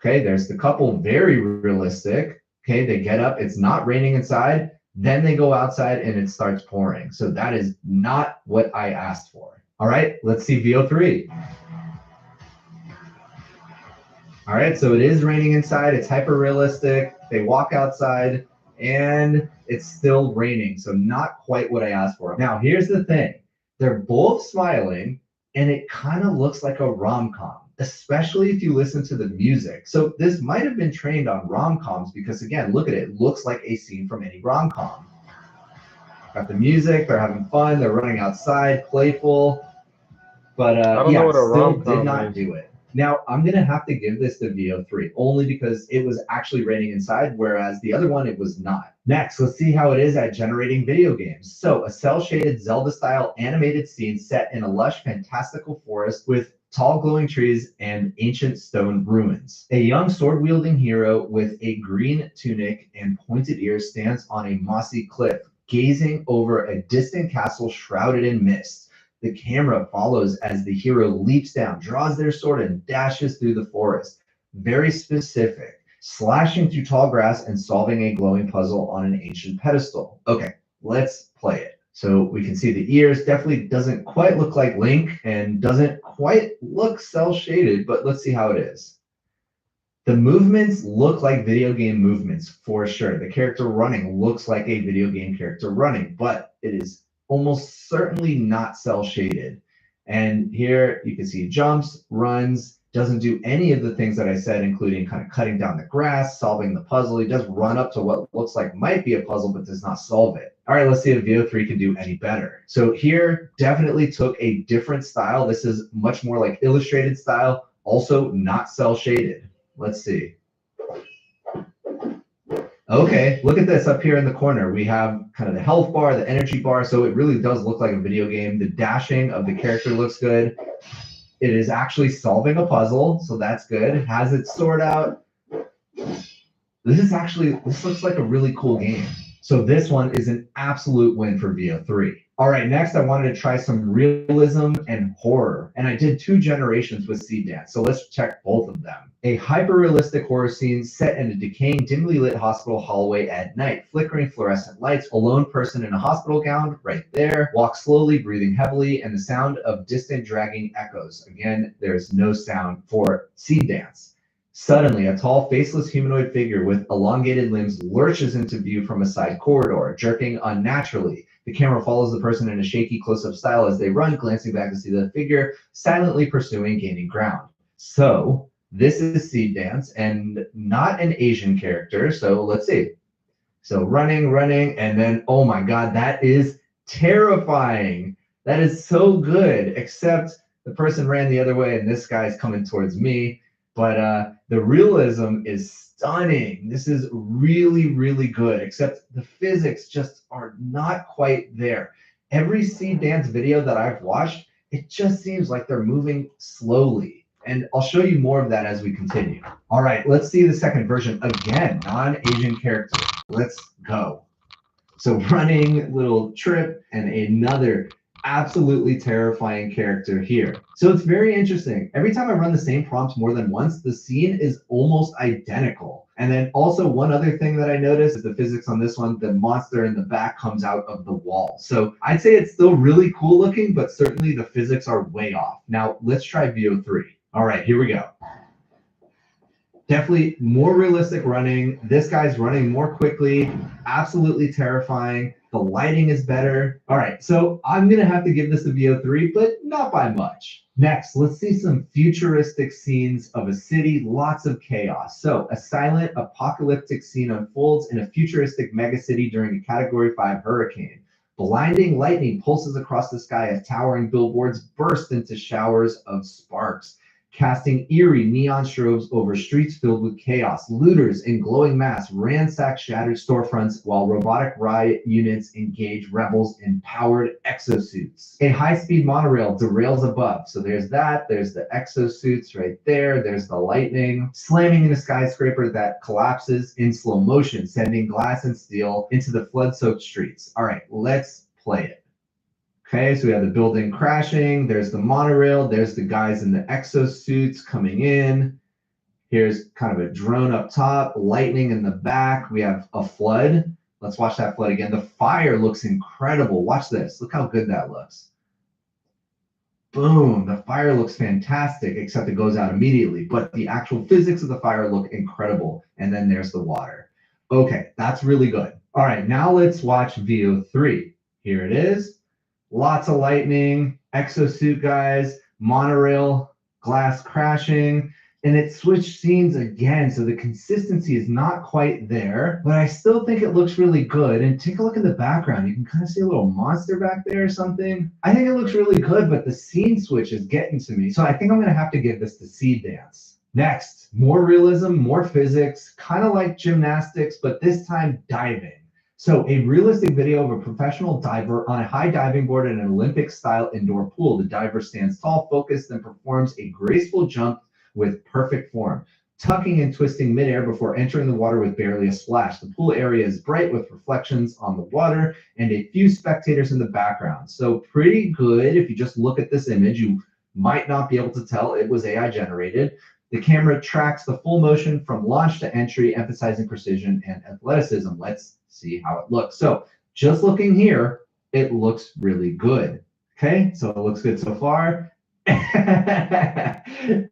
Speaker 8: Okay, there's the couple, very realistic. Okay, they get up, it's not raining inside, then they go outside and it starts pouring. So that is not what I asked for. All right, let's see VO3. All right, so it is raining inside. It's hyper realistic. They walk outside and it's still raining. So not quite what I asked for. Now, here's the thing. They're both smiling and it kind of looks like a rom-com, especially if you listen to the music. So this might have been trained on rom-coms because again, look at it. It looks like a scene from any rom-com. Got the music, they're having fun, they're running outside, playful. But yeah, still did not do it. Now, I'm going to have to give this the VO3, only because it was actually raining inside, whereas the other one, it was not. Next, let's see how it is at generating video games. So, a cel-shaded Zelda-style animated scene set in a lush, fantastical forest with tall glowing trees and ancient stone ruins. A young sword-wielding hero with a green tunic and pointed ears stands on a mossy cliff, gazing over a distant castle shrouded in mist. The camera follows as the hero leaps down, draws their sword, and dashes through the forest. Very specific, slashing through tall grass and solving a glowing puzzle on an ancient pedestal. Okay, let's play it. So we can see the ears, definitely doesn't quite look like Link and doesn't quite look cel-shaded, but let's see how it is. The movements look like video game movements for sure. The character running looks like a video game character running, but it is almost certainly not cel-shaded. And here you can see jumps, runs, doesn't do any of the things that I said, including kind of cutting down the grass, solving the puzzle. He does run up to what looks like might be a puzzle, but does not solve it. All right, let's see if VO3 can do any better. So here definitely took a different style. This is much more like illustrated style, also not cel-shaded. Let's see. Okay, look at this up here in the corner. We have kind of the health bar, the energy bar, so it really does look like a video game. The dashing of the character looks good. It is actually solving a puzzle, so that's good. It has its sword out. This looks like a really cool game. So this one is an absolute win for VO3. All right, next I wanted to try some realism and horror. And I did 2 generations with Seed Dance, so let's check both of them. A hyper-realistic horror scene set in a decaying, dimly lit hospital hallway at night. Flickering fluorescent lights, a lone person in a hospital gown right there, walks slowly, breathing heavily, and the sound of distant dragging echoes. Again, there's no sound for Seed Dance. Suddenly, a tall, faceless humanoid figure with elongated limbs lurches into view from a side corridor, jerking unnaturally. The camera follows the person in a shaky close-up style as they run, glancing back to see the figure silently pursuing, gaining ground. So this is Seed Dance and not an Asian character. So let's see. So running, and then, oh my God, that is terrifying. That is so good, except the person ran the other way and this guy's coming towards me. But the realism is stunning. This is really, really good, except the physics just are not quite there. Every Seed Dance video that I've watched, it just seems like they're moving slowly. And I'll show you more of that as we continue. All right, let's see the second version again, non-Asian character. Let's go. So running, little trip, and another absolutely terrifying character here. So it's very interesting. Every time I run the same prompt more than once, the scene is almost identical. And then also one other thing that I noticed is the physics on this one, the monster in the back comes out of the wall. So I'd say it's still really cool looking, but certainly the physics are way off. Now let's try VO3. All right, here we go. Definitely more realistic running. This guy's running more quickly. Absolutely terrifying. The lighting is better. All right, so I'm gonna have to give this a VO3, but not by much. Next, let's see some futuristic scenes of a city, lots of chaos. So a silent apocalyptic scene unfolds in a futuristic megacity during a Category 5 hurricane. Blinding lightning pulses across the sky as towering billboards burst into showers of sparks, casting eerie neon strobes over streets filled with chaos. Looters in glowing masks ransack shattered storefronts while robotic riot units engage rebels in powered exosuits. A high-speed monorail derails above. So there's that. There's the exosuits right there. There's the lightning slamming in a skyscraper that collapses in slow motion, sending glass and steel into the flood-soaked streets. All right, let's play it. Okay, so we have the building crashing, there's the monorail, there's the guys in the exosuits coming in. Here's kind of a drone up top, lightning in the back. We have a flood. Let's watch that flood again. The fire looks incredible. Watch this. Look how good that looks. Boom, the fire looks fantastic, except it goes out immediately. But the actual physics of the fire look incredible. And then there's the water. Okay, that's really good. All right, now let's watch VO3. Here it is. Lots of lightning, exosuit guys, monorail, glass crashing, and it switched scenes again. So the consistency is not quite there, but I still think it looks really good. And take a look at the background. You can kind of see a little monster back there or something. I think it looks really good, but the scene switch is getting to me. So I think I'm going to have to give this to Seed Dance. Next, more realism, more physics, kind of like gymnastics, but this time diving. So a realistic video of a professional diver on a high diving board in an Olympic-style indoor pool. The diver stands tall, focused, and performs a graceful jump with perfect form, tucking and twisting midair before entering the water with barely a splash. The pool area is bright with reflections on the water and a few spectators in the background. So pretty good. If you just look at this image, you might not be able to tell it was AI generated. The camera tracks the full motion from launch to entry, emphasizing precision and athleticism. Let's see how it looks. So just looking here, it looks really good. Okay, so it looks good so far.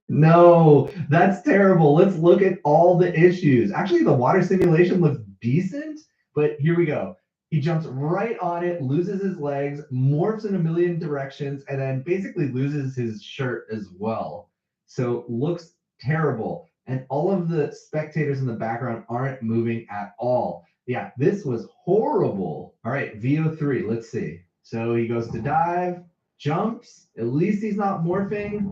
Speaker 8: No, that's terrible. Let's look at all the issues. Actually, the water simulation looks decent, but here we go. He jumps right on it, loses his legs, morphs in a million directions, and then basically loses his shirt as well. So looks terrible. And all of the spectators in the background aren't moving at all. Yeah, this was horrible. All right, VO3, let's see. So he goes to dive, jumps. At least he's not morphing,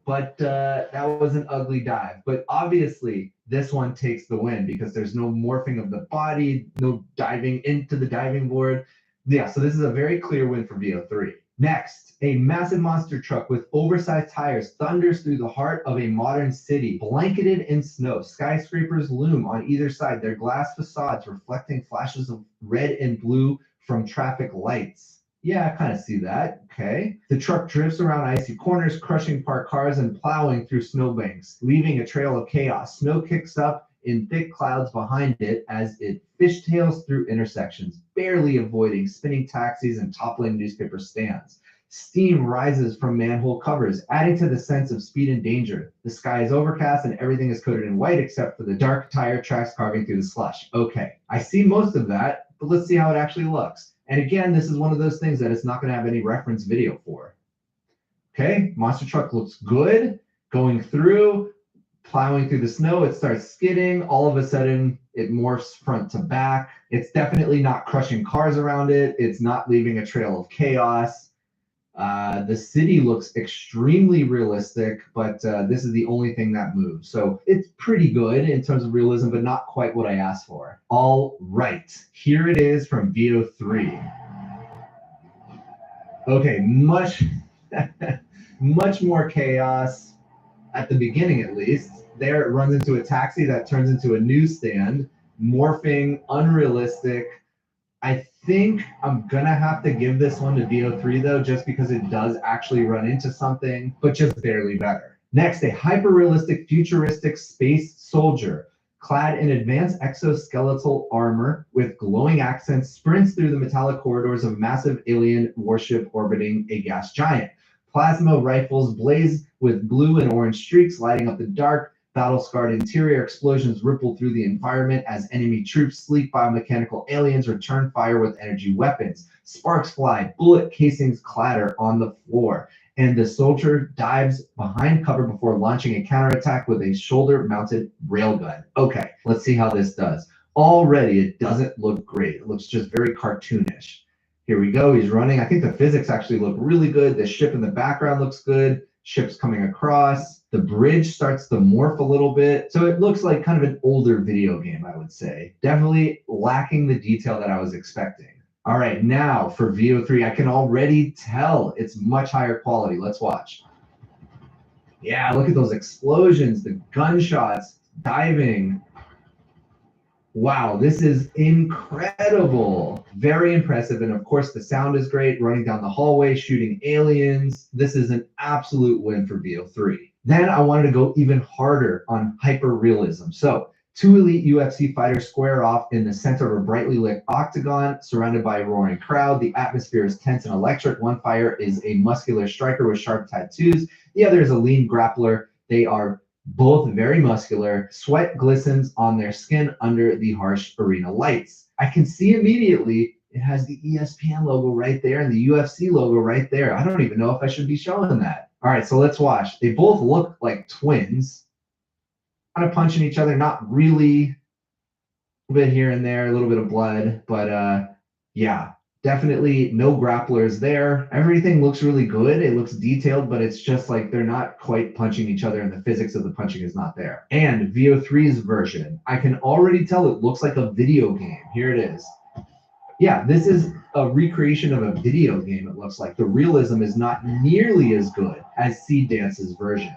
Speaker 8: but that was an ugly dive. But obviously, this one takes the win because there's no morphing of the body, no diving into the diving board. Yeah, so this is a very clear win for VO3. Next, a massive monster truck with oversized tires thunders through the heart of a modern city, blanketed in snow. Skyscrapers loom on either side, their glass facades reflecting flashes of red and blue from traffic lights. Yeah, I kind of see that. Okay. The truck drifts around icy corners, crushing parked cars and plowing through snowbanks, leaving a trail of chaos. Snow kicks up in thick clouds behind it as it fishtails through intersections, barely avoiding spinning taxis and toppling newspaper stands. Steam rises from manhole covers, adding to the sense of speed and danger. The sky is overcast and everything is coated in white except for the dark tire tracks carving through the slush. Okay, I see most of that, but let's see how it actually looks. And again, this is one of those things that it's not going to have any reference video for. Okay, monster truck looks good. Going through, plowing through the snow, it starts skidding. All of a sudden, it morphs front to back. It's definitely not crushing cars around it. It's not leaving a trail of chaos. The city looks extremely realistic, but this is the only thing that moves. So it's pretty good in terms of realism, but not quite what I asked for. All right, here it is from VO3. Okay, much more chaos at the beginning, at least. There it runs into a taxi that turns into a newsstand, morphing, unrealistic. I think I'm gonna have to give this one to VO3 though, just because it does actually run into something, but just barely better. Next, a hyper-realistic futuristic space soldier clad in advanced exoskeletal armor with glowing accents sprints through the metallic corridors of a massive alien warship orbiting a gas giant. Plasma rifles blaze with blue and orange streaks lighting up the dark, Battle-scarred interior explosions ripple through the environment as enemy troops, sleek biomechanical aliens, return fire with energy weapons. Sparks fly, bullet casings clatter on the floor, and the soldier dives behind cover before launching a counterattack with a shoulder-mounted railgun. Okay, let's see how this does. Already, it doesn't look great. It looks just very cartoonish. Here we go. He's running. I think the physics actually look really good. The ship in the background looks good. Ships coming across. The bridge starts to morph a little bit. So it looks like kind of an older video game, I would say. Definitely lacking the detail that I was expecting. All right, now for VO3, I can already tell it's much higher quality. Let's watch. Yeah, look at those explosions, the gunshots, diving. Wow, this is incredible. Very impressive. And of course, the sound is great. Running down the hallway, shooting aliens. This is an absolute win for VO3. Then I wanted to go even harder on hyper realism. So 2 elite UFC fighters square off in the center of a brightly lit octagon, surrounded by a roaring crowd. The atmosphere is tense and electric. One fighter is a muscular striker with sharp tattoos. The other is a lean grappler. They are both very muscular. Sweat glistens on their skin under the harsh arena lights. I can see immediately it has the ESPN logo right there and the UFC logo right there. I don't even know if I should be showing that. All right, so let's watch. They both look like twins. Kind of punching each other, not really. A bit here and there, a little bit of blood, but yeah, definitely no grapplers there. Everything looks really good. It looks detailed, but it's just like they're not quite punching each other and the physics of the punching is not there. And VO3's version, I can already tell it looks like a video game. Here it is. Yeah, this is a recreation of a video game, it looks like. The realism is not nearly as good as Seed Dance's version.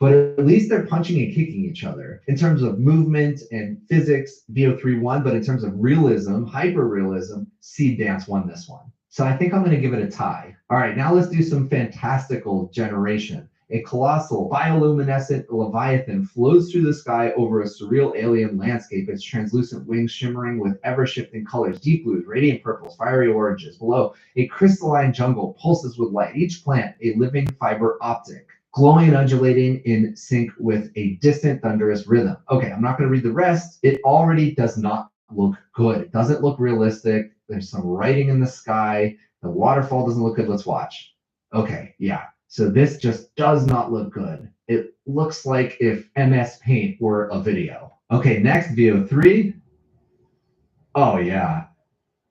Speaker 8: But at least they're punching and kicking each other. In terms of movement and physics, VO3 won, but in terms of realism, hyper-realism, Seed Dance won this one. So I think I'm going to give it a tie. All right, now let's do some fantastical generation. A colossal bioluminescent leviathan flows through the sky over a surreal alien landscape, its translucent wings shimmering with ever-shifting colors, deep blues, radiant purples, fiery oranges. Below, a crystalline jungle pulses with light, each plant a living fiber optic, glowing and undulating in sync with a distant thunderous rhythm. Okay, I'm not going to read the rest. It already does not look good. It doesn't look realistic. There's some writing in the sky. The waterfall doesn't look good. Let's watch. Okay, yeah. So this just does not look good. It looks like if MS Paint were a video. Okay, next VO3. Oh yeah.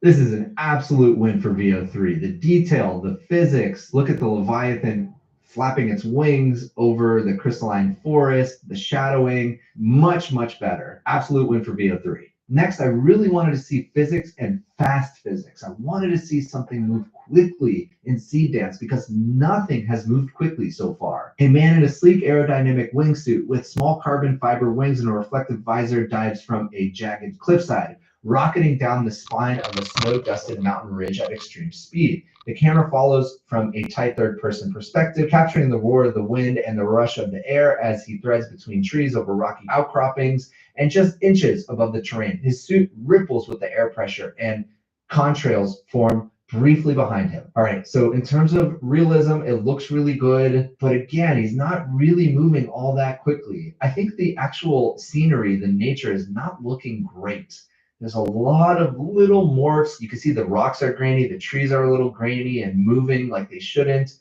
Speaker 8: This is an absolute win for VO3. The detail, the physics, look at the Leviathan flapping its wings over the crystalline forest, the shadowing, much, much better. Absolute win for VO3. Next, I really wanted to see physics and fast physics. I wanted to see something move quickly in Seed Dance because nothing has moved quickly so far. A man in a sleek aerodynamic wingsuit with small carbon fiber wings and a reflective visor dives from a jagged cliffside, rocketing down the spine of a snow-dusted mountain ridge at extreme speed. The camera follows from a tight third-person perspective, capturing the roar of the wind and the rush of the air as he threads between trees over rocky outcroppings and just inches above the terrain. His suit ripples with the air pressure and contrails form briefly behind him. All right, so in terms of realism, it looks really good, but again, he's not really moving all that quickly. I think the actual scenery, the nature is not looking great. There's a lot of little morphs. You can see the rocks are grainy, the trees are a little grainy and moving like they shouldn't.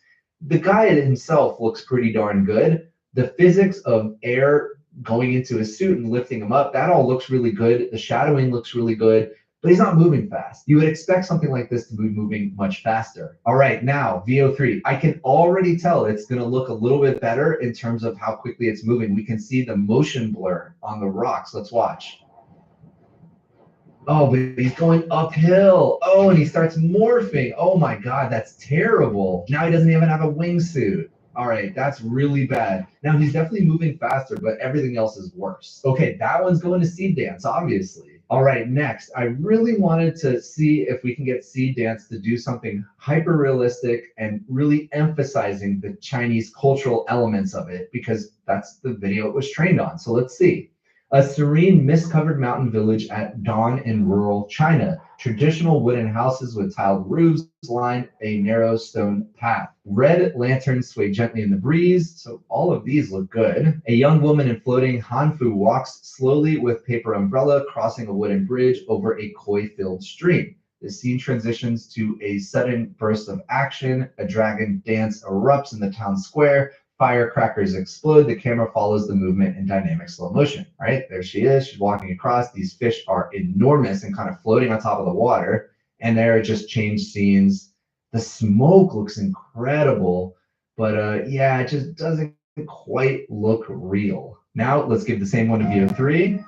Speaker 8: The guy himself looks pretty darn good. The physics of air going into his suit and lifting him up, that all looks really good. The shadowing looks really good, but he's not moving fast. You would expect something like this to be moving much faster. All right, now VO3. I can already tell it's going to look a little bit better in terms of how quickly it's moving. We can see the motion blur on the rocks. Let's watch. Oh, but he's going uphill. Oh, and he starts morphing. Oh my God, that's terrible. Now he doesn't even have a wingsuit. All right, that's really bad. Now he's definitely moving faster, but everything else is worse. Okay, that one's going to Seed Dance, obviously. All right, next, I really wanted to see if we can get Seed Dance to do something hyper realistic and really emphasizing the Chinese cultural elements of it, because that's the video it was trained on. So let's see. A serene, mist-covered mountain village at dawn in rural China. Traditional wooden houses with tiled roofs line a narrow stone path. Red lanterns sway gently in the breeze, so all of these look good. A young woman in floating hanfu walks slowly with paper umbrella, crossing a wooden bridge over a koi-filled stream. The scene transitions to a sudden burst of action. A dragon dance erupts in the town square. Firecrackers explode. The camera follows the movement in dynamic slow motion. All right, there she is. She's walking across. These fish are enormous and kind of floating on top of the water. And there it just changed scenes. The smoke looks incredible, but yeah, it just doesn't quite look real. Now let's give the same one to VO3.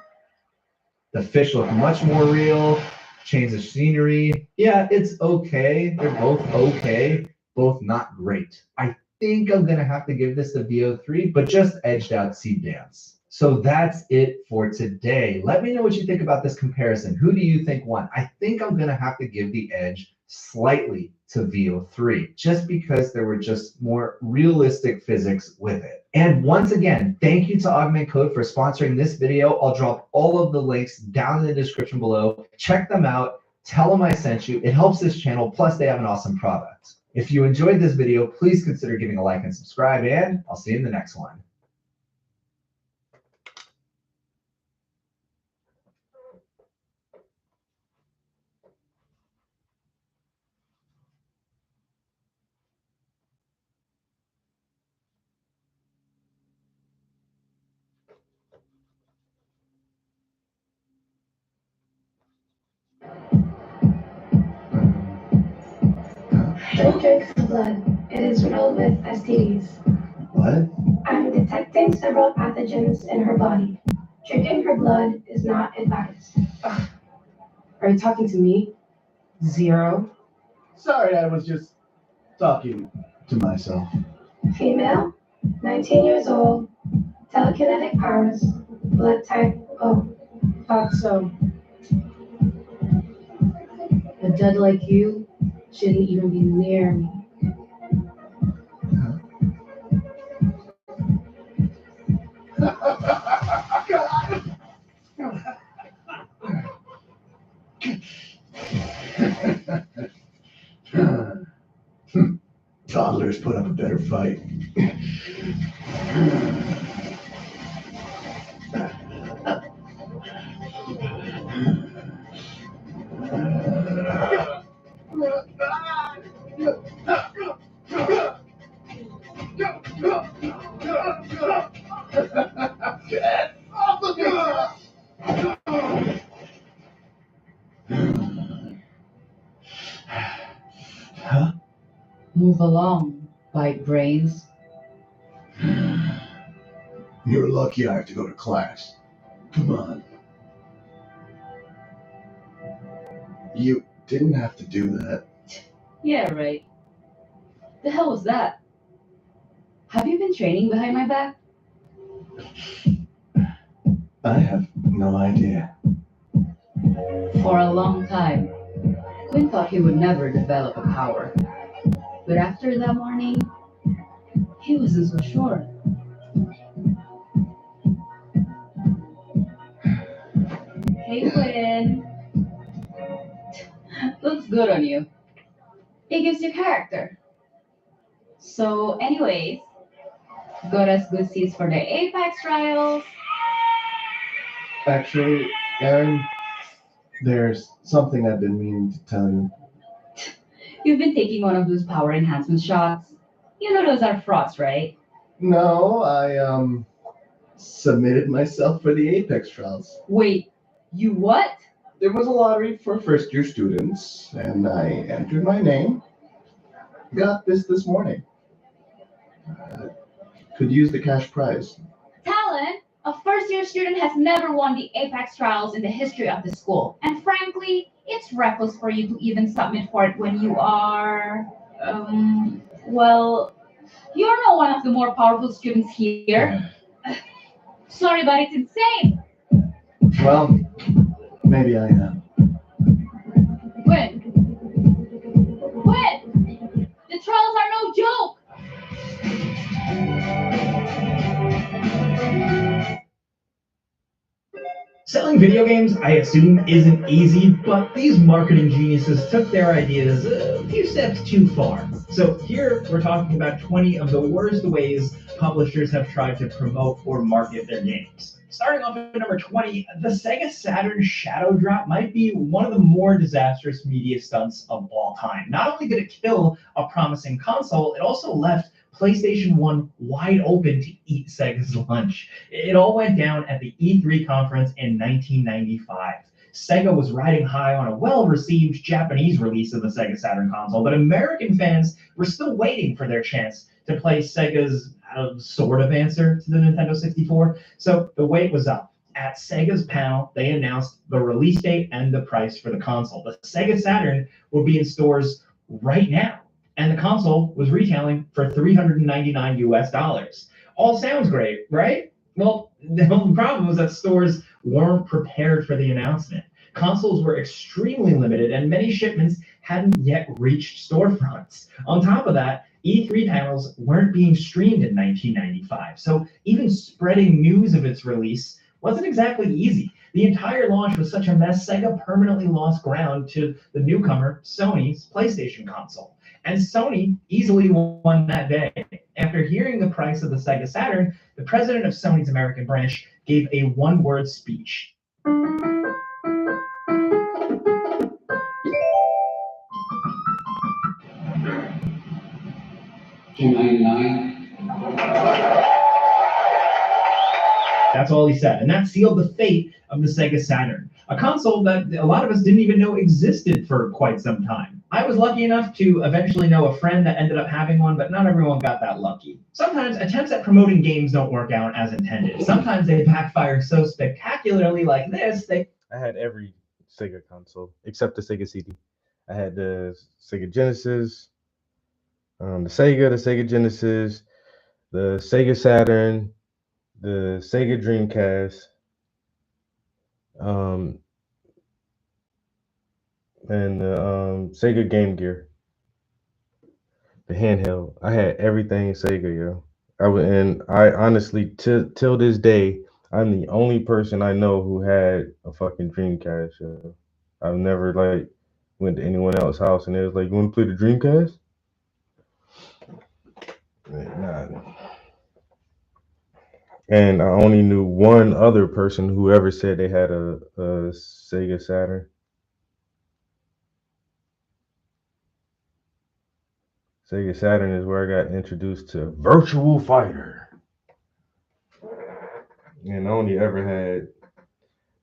Speaker 8: The fish look much more real. Change the scenery. Yeah, it's okay. They're both okay, both not great. I think I'm gonna have to give this the VO3, but just edged out Seed Dance. So that's it for today. Let me know what you think about this comparison. Who do you think won? I think I'm gonna have to give the edge slightly to VO3, just because there were just more realistic physics with it. And once again, thank you to Augment Code for sponsoring this video. I'll drop all of the links down in the description below. Check them out. Tell them I sent you. It helps this channel. Plus, they have an awesome product. If you enjoyed this video, please consider giving a like and subscribe, and I'll see you in the next one.
Speaker 6: Don't drink the blood. It is riddled with STDs.
Speaker 8: What?
Speaker 6: I'm detecting several pathogens in her body. Drinking her blood is not advised.
Speaker 10: Are you talking to me? Zero.
Speaker 11: Sorry, I was just talking to myself.
Speaker 6: Female, 19 years old, telekinetic powers, blood type O.
Speaker 10: Thought so. A dud like you shouldn't even be near me.
Speaker 11: Toddlers put up a better fight. Get off the gun! Huh?
Speaker 10: Move along, bite brains.
Speaker 11: You're lucky I have to go to class. Come on. You didn't have to do that.
Speaker 12: Yeah, right. The hell was that? Have you been training behind my back?
Speaker 11: I have no idea.
Speaker 12: For a long time, Quinn thought he would never develop a power. But after that morning, he wasn't so sure. Hey, Quinn. Looks good on you. It gives you character. So, anyways, got us good seats for the Apex trials.
Speaker 11: Actually, Aaron, there's something I've been meaning to tell you.
Speaker 12: You've been taking one of those power enhancement shots. You know those are frauds, right?
Speaker 11: No, I submitted myself for the Apex trials.
Speaker 12: Wait, you what?
Speaker 11: There was a lottery for first-year students, and I entered my name. Got this morning. Could use the cash prize.
Speaker 12: Talon, a first-year student has never won the Apex trials in the history of the school. And frankly, it's reckless for you to even submit for it when you are, well, you're not one of the more powerful students here. Sorry, but it's insane.
Speaker 11: Well, maybe I am.
Speaker 12: Quinn! Quinn! The trials are no joke!
Speaker 4: video games, I assume, isn't easy, but these marketing geniuses took their ideas a few steps too far. So here we're talking about 20 of the worst ways publishers have tried to promote or market their games. Starting off at number 20, the Sega Saturn Shadow Drop might be one of the more disastrous media stunts of all time. Not only did it kill a promising console, it also left PlayStation 1 wide open to eat Sega's lunch. It all went down at the E3 conference in 1995. Sega was riding high on a well-received Japanese release of the Sega Saturn console, but American fans were still waiting for their chance to play Sega's sort of answer to the Nintendo 64. So the wait was up. At Sega's panel, they announced the release date and the price for the console. The Sega Saturn will be in stores right now, and the console was retailing for $399 US. All sounds great, right? Well, the only problem was that stores weren't prepared for the announcement. Consoles were extremely limited, and many shipments hadn't yet reached storefronts. On top of that, E3 panels weren't being streamed in 1995, so even spreading news of its release wasn't exactly easy. The entire launch was such a mess, Sega permanently lost ground to the newcomer, Sony's PlayStation console. And Sony easily won that day. After hearing the price of the Sega Saturn, the president of Sony's American branch gave a one-word speech. That's all he said, and that sealed the fate of the Sega Saturn, a console that a lot of us didn't even know existed for quite some time. I was lucky enough to eventually know a friend that ended up having one, but not everyone got that lucky. Sometimes attempts at promoting games don't work out as intended. Sometimes they backfire so spectacularly like this,
Speaker 1: I had every Sega console except the Sega CD. I had the Sega Genesis, the Sega Genesis, the Sega Saturn, the Sega Dreamcast, and the Sega Game Gear, the handheld. I had everything Sega, yo. I honestly, till this day, I'm the only person I know who had a fucking Dreamcast. Yo. I've never went to anyone else's house and it was like, "You want to play the Dreamcast?" Nah. And I only knew one other person who ever said they had a Sega Saturn. Sega Saturn is where I got introduced to Virtual Fighter. And I only ever had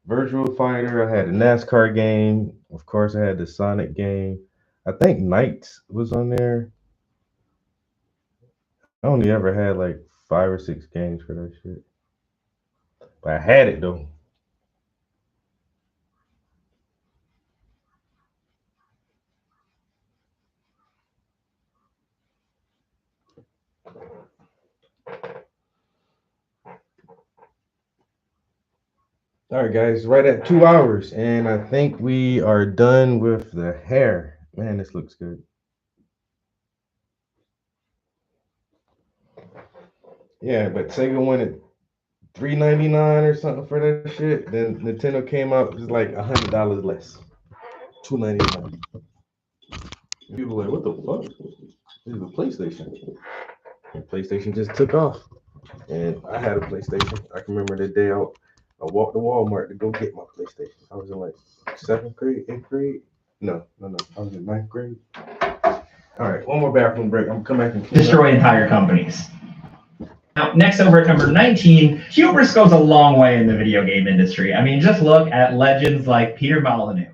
Speaker 1: Virtual Fighter. I had a NASCAR game. Of course, I had the Sonic game. I think Knights was on there. I only ever had 5 or 6 games for that shit. But I had it though. All right, guys, right at 2 hours, and I think we are done with the hair. Man, this looks good. Yeah, but Sega wanted $399 or something for that shit. Then Nintendo came out, it was like $100 less, $299. People were like, what the fuck? This is a PlayStation. And PlayStation just took off, and I had a PlayStation. I can remember the day I walked to Walmart to go get my PlayStation. I was in 7th grade, 8th grade. No. I was in 9th grade. All right, one more bathroom break. I'm coming back and
Speaker 4: destroy entire companies. Now, next over at number 19, hubris goes a long way in the video game industry. I mean, just look at legends like Peter Molyneux,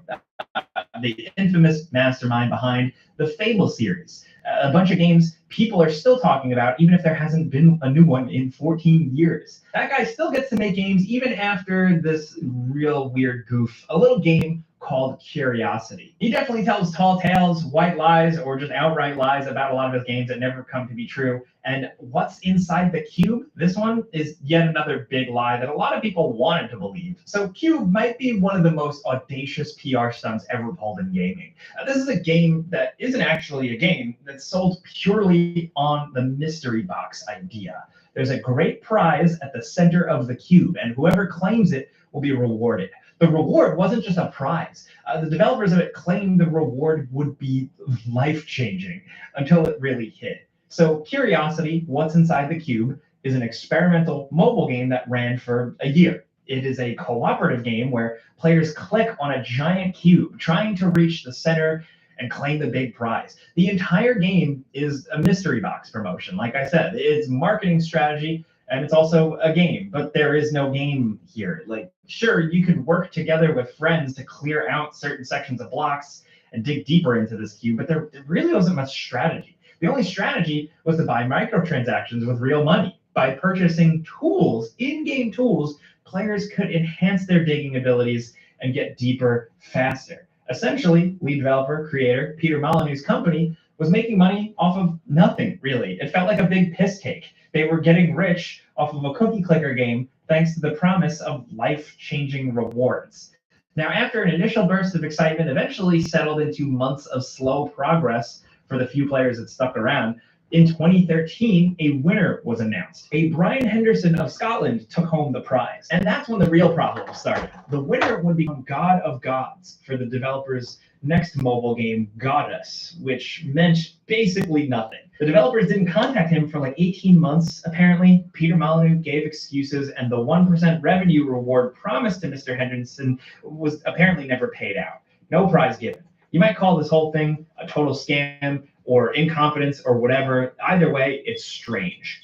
Speaker 4: the infamous mastermind behind the Fable series. A bunch of games people are still talking about, even if there hasn't been a new one in 14 years. That guy still gets to make games even after this real weird goof. A little game called Curiosity. He definitely tells tall tales, white lies, or just outright lies about a lot of his games that never come to be true. And what's inside the cube? This one is yet another big lie that a lot of people wanted to believe. So Cube might be one of the most audacious PR stunts ever pulled in gaming. This is a game that isn't actually a game that's sold purely on the mystery box idea. There's a great prize at the center of the cube, and whoever claims it will be rewarded. The reward wasn't just a prize. The developers of it claimed the reward would be life-changing until it really hit. So Curiosity, What's Inside the Cube, is an experimental mobile game that ran for a year. It is a cooperative game where players click on a giant cube, trying to reach the center and claim the big prize. The entire game is a mystery box promotion. Like I said, it's marketing strategy and it's also a game, but there is no game here. Like, sure, you could work together with friends to clear out certain sections of blocks and dig deeper into this cube, but there really wasn't much strategy. The only strategy was to buy microtransactions with real money. By purchasing tools, in-game tools, players could enhance their digging abilities and get deeper faster. Essentially, lead developer, creator, Peter Molyneux's company was making money off of nothing, really. It felt like a big piss take. They were getting rich off of a cookie clicker game thanks to the promise of life-changing rewards. Now, after an initial burst of excitement eventually settled into months of slow progress for the few players that stuck around, in 2013, a winner was announced. A Brian Henderson of Scotland took home the prize. And that's when the real problem started. The winner would become God of Gods for the developer's next mobile game, Goddess, which meant basically nothing. The developers didn't contact him for like 18 months, apparently. Peter Molyneux gave excuses, and the 1% revenue reward promised to Mr. Henderson was apparently never paid out. No prize given. You might call this whole thing a total scam, or incompetence, or whatever. Either way, it's strange.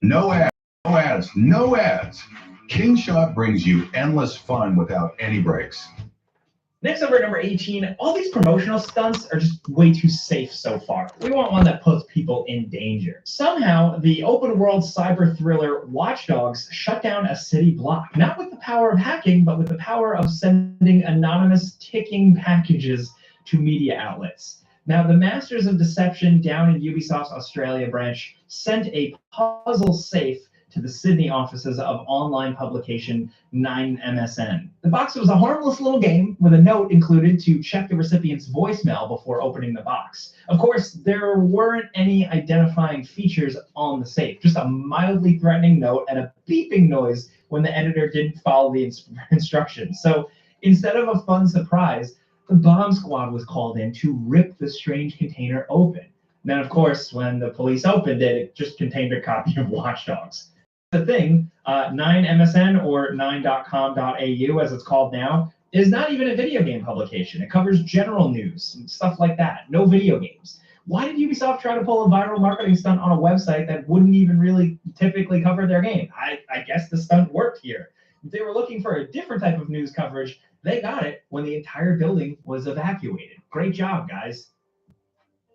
Speaker 13: No ads, no ads, no ads. KingShot brings you endless fun without any breaks.
Speaker 4: Next over at number 18, all these promotional stunts are just way too safe so far. We want one that puts people in danger. Somehow, the open world cyber thriller Watch Dogs shut down a city block, not with the power of hacking, but with the power of sending anonymous ticking packages to media outlets. Now, the Masters of Deception down in Ubisoft's Australia branch sent a puzzle safe to the Sydney offices of online publication 9MSN. The box was a harmless little game with a note included to check the recipient's voicemail before opening the box. Of course, there weren't any identifying features on the safe, just a mildly threatening note and a beeping noise when the editor didn't follow the instructions. So instead of a fun surprise, the bomb squad was called in to rip the strange container open. Then, of course, when the police opened it, it just contained a copy of Watch Dogs. The thing, 9MSN, or 9.com.au as it's called now, is not even a video game publication. It covers general news and stuff like that, no video games. Why did Ubisoft try to pull a viral marketing stunt on a website that wouldn't even really typically cover their game? I guess the stunt worked here. If they were looking for a different type of news coverage, they got it when the entire building was evacuated. Great job, guys.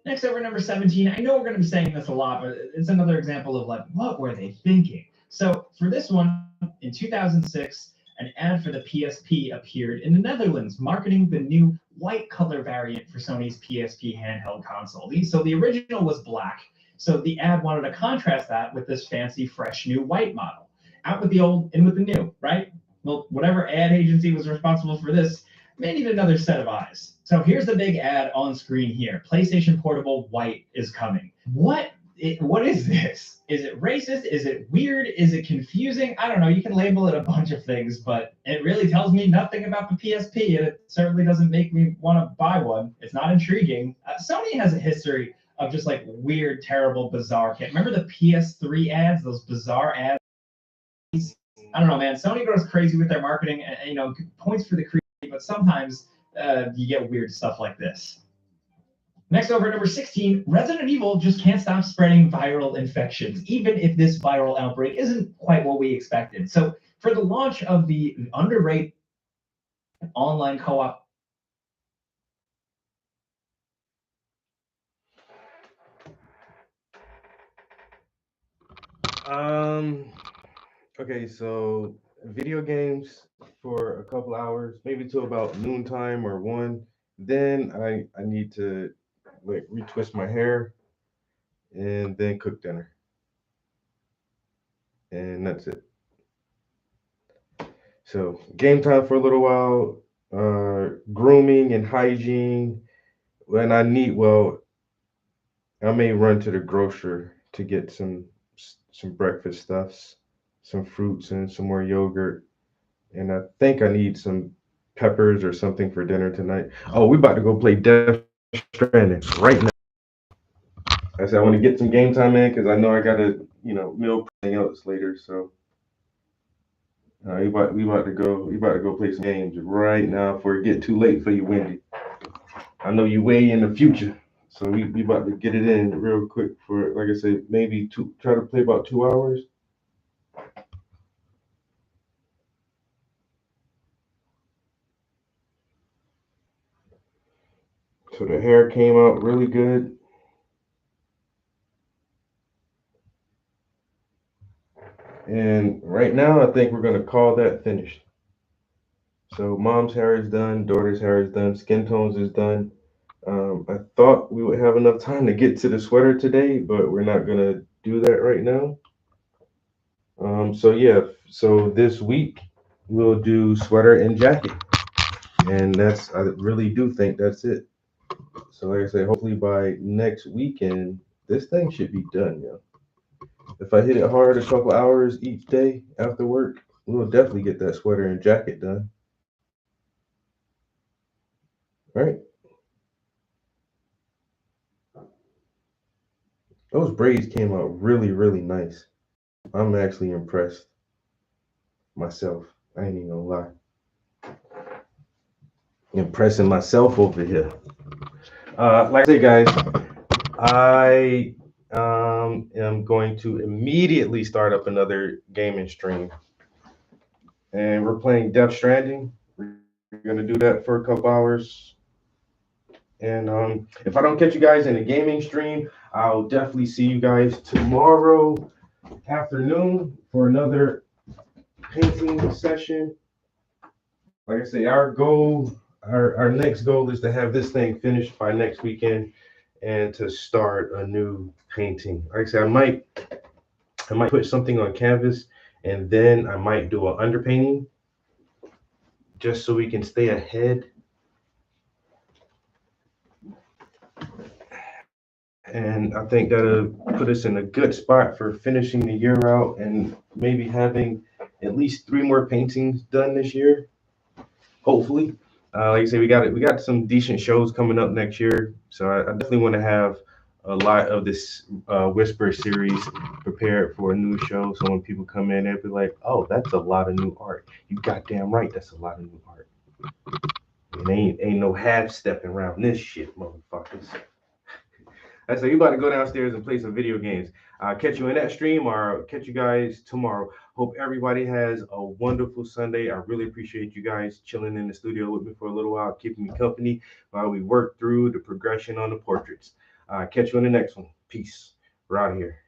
Speaker 4: Next over number 17, I know we're going to be saying this a lot, but it's another example of like, what were they thinking? So for this one, in 2006, an ad for the PSP appeared in the Netherlands, marketing the new white color variant for Sony's PSP handheld console. So the original was black, so the ad wanted to contrast that with this fancy, fresh new white model. Out with the old, in with the new, right? Well, whatever ad agency was responsible for this may need another set of eyes. So here's the big ad on screen here. PlayStation Portable White is coming. What is this? Is it racist? Is it weird? Is it confusing? I don't know. You can label it a bunch of things, but it really tells me nothing about the PSP, and it certainly doesn't make me want to buy one. It's not intriguing. Sony has a history of just like weird, terrible, bizarre kit. Remember the PS3 ads, those bizarre ads? I don't know, man. Sony goes crazy with their marketing, and points for the creative, but sometimes you get weird stuff like this. Next over, number 16, Resident Evil just can't stop spreading viral infections, even if this viral outbreak isn't quite what we expected. So for the launch of the underrated online co-op,
Speaker 1: Okay, so video games for a couple hours, maybe till about noontime or 1. Then I need to like retwist my hair and then cook dinner. And that's it. So game time for a little while, grooming and hygiene. When I may run to the grocer to get some breakfast stuffs, some fruits and some more yogurt. And I think I need some peppers or something for dinner tonight. Oh, we about to go play Death Stranding right now. I said I want to get some game time in because I know I gotta, meal something else later. So we about to go play some games right now before it get too late for you, Wendy. I know you way in the future, so we about to get it in real quick for, like I said, maybe try to play about 2 hours. So the hair came out really good. And right now, I think we're gonna call that finished. So mom's hair is done, daughter's hair is done, skin tones is done. I thought we would have enough time to get to the sweater today, but we're not gonna do that right now. So yeah, so this week we'll do sweater and jacket, and I really do think that's it. So like I said, hopefully by next weekend, this thing should be done, yo. If I hit it hard a couple hours each day after work, we'll definitely get that sweater and jacket done. Right? Those braids came out really, really nice. I'm actually impressed myself. I ain't even gonna lie. Impressing myself over here. Like I say, guys, I am going to immediately start up another gaming stream. And we're playing Death Stranding. We're gonna do that for a couple hours. And if I don't catch you guys in a gaming stream, I'll definitely see you guys tomorrow afternoon for another painting session. Like I say, our next goal is to have this thing finished by next weekend and to start a new painting. Like I said, I might put something on canvas and then I might do an underpainting just so we can stay ahead. And I think that'll put us in a good spot for finishing the year out and maybe having at least 3 more paintings done this year. Hopefully. Like I say, we got some decent shows coming up next year. So I definitely want to have a lot of this Whisper series prepared for a new show. So when people come in, they'll be like, oh, that's a lot of new art. You goddamn right, that's a lot of new art. And ain't no half stepping around this shit, motherfuckers. I say, you about to go downstairs and play some video games. I'll catch you in that stream or I'll catch you guys tomorrow. Hope everybody has a wonderful Sunday. I really appreciate you guys chilling in the studio with me for a little while, keeping me company while we work through the progression on the portraits. Catch you in the next one. Peace. We're out of here.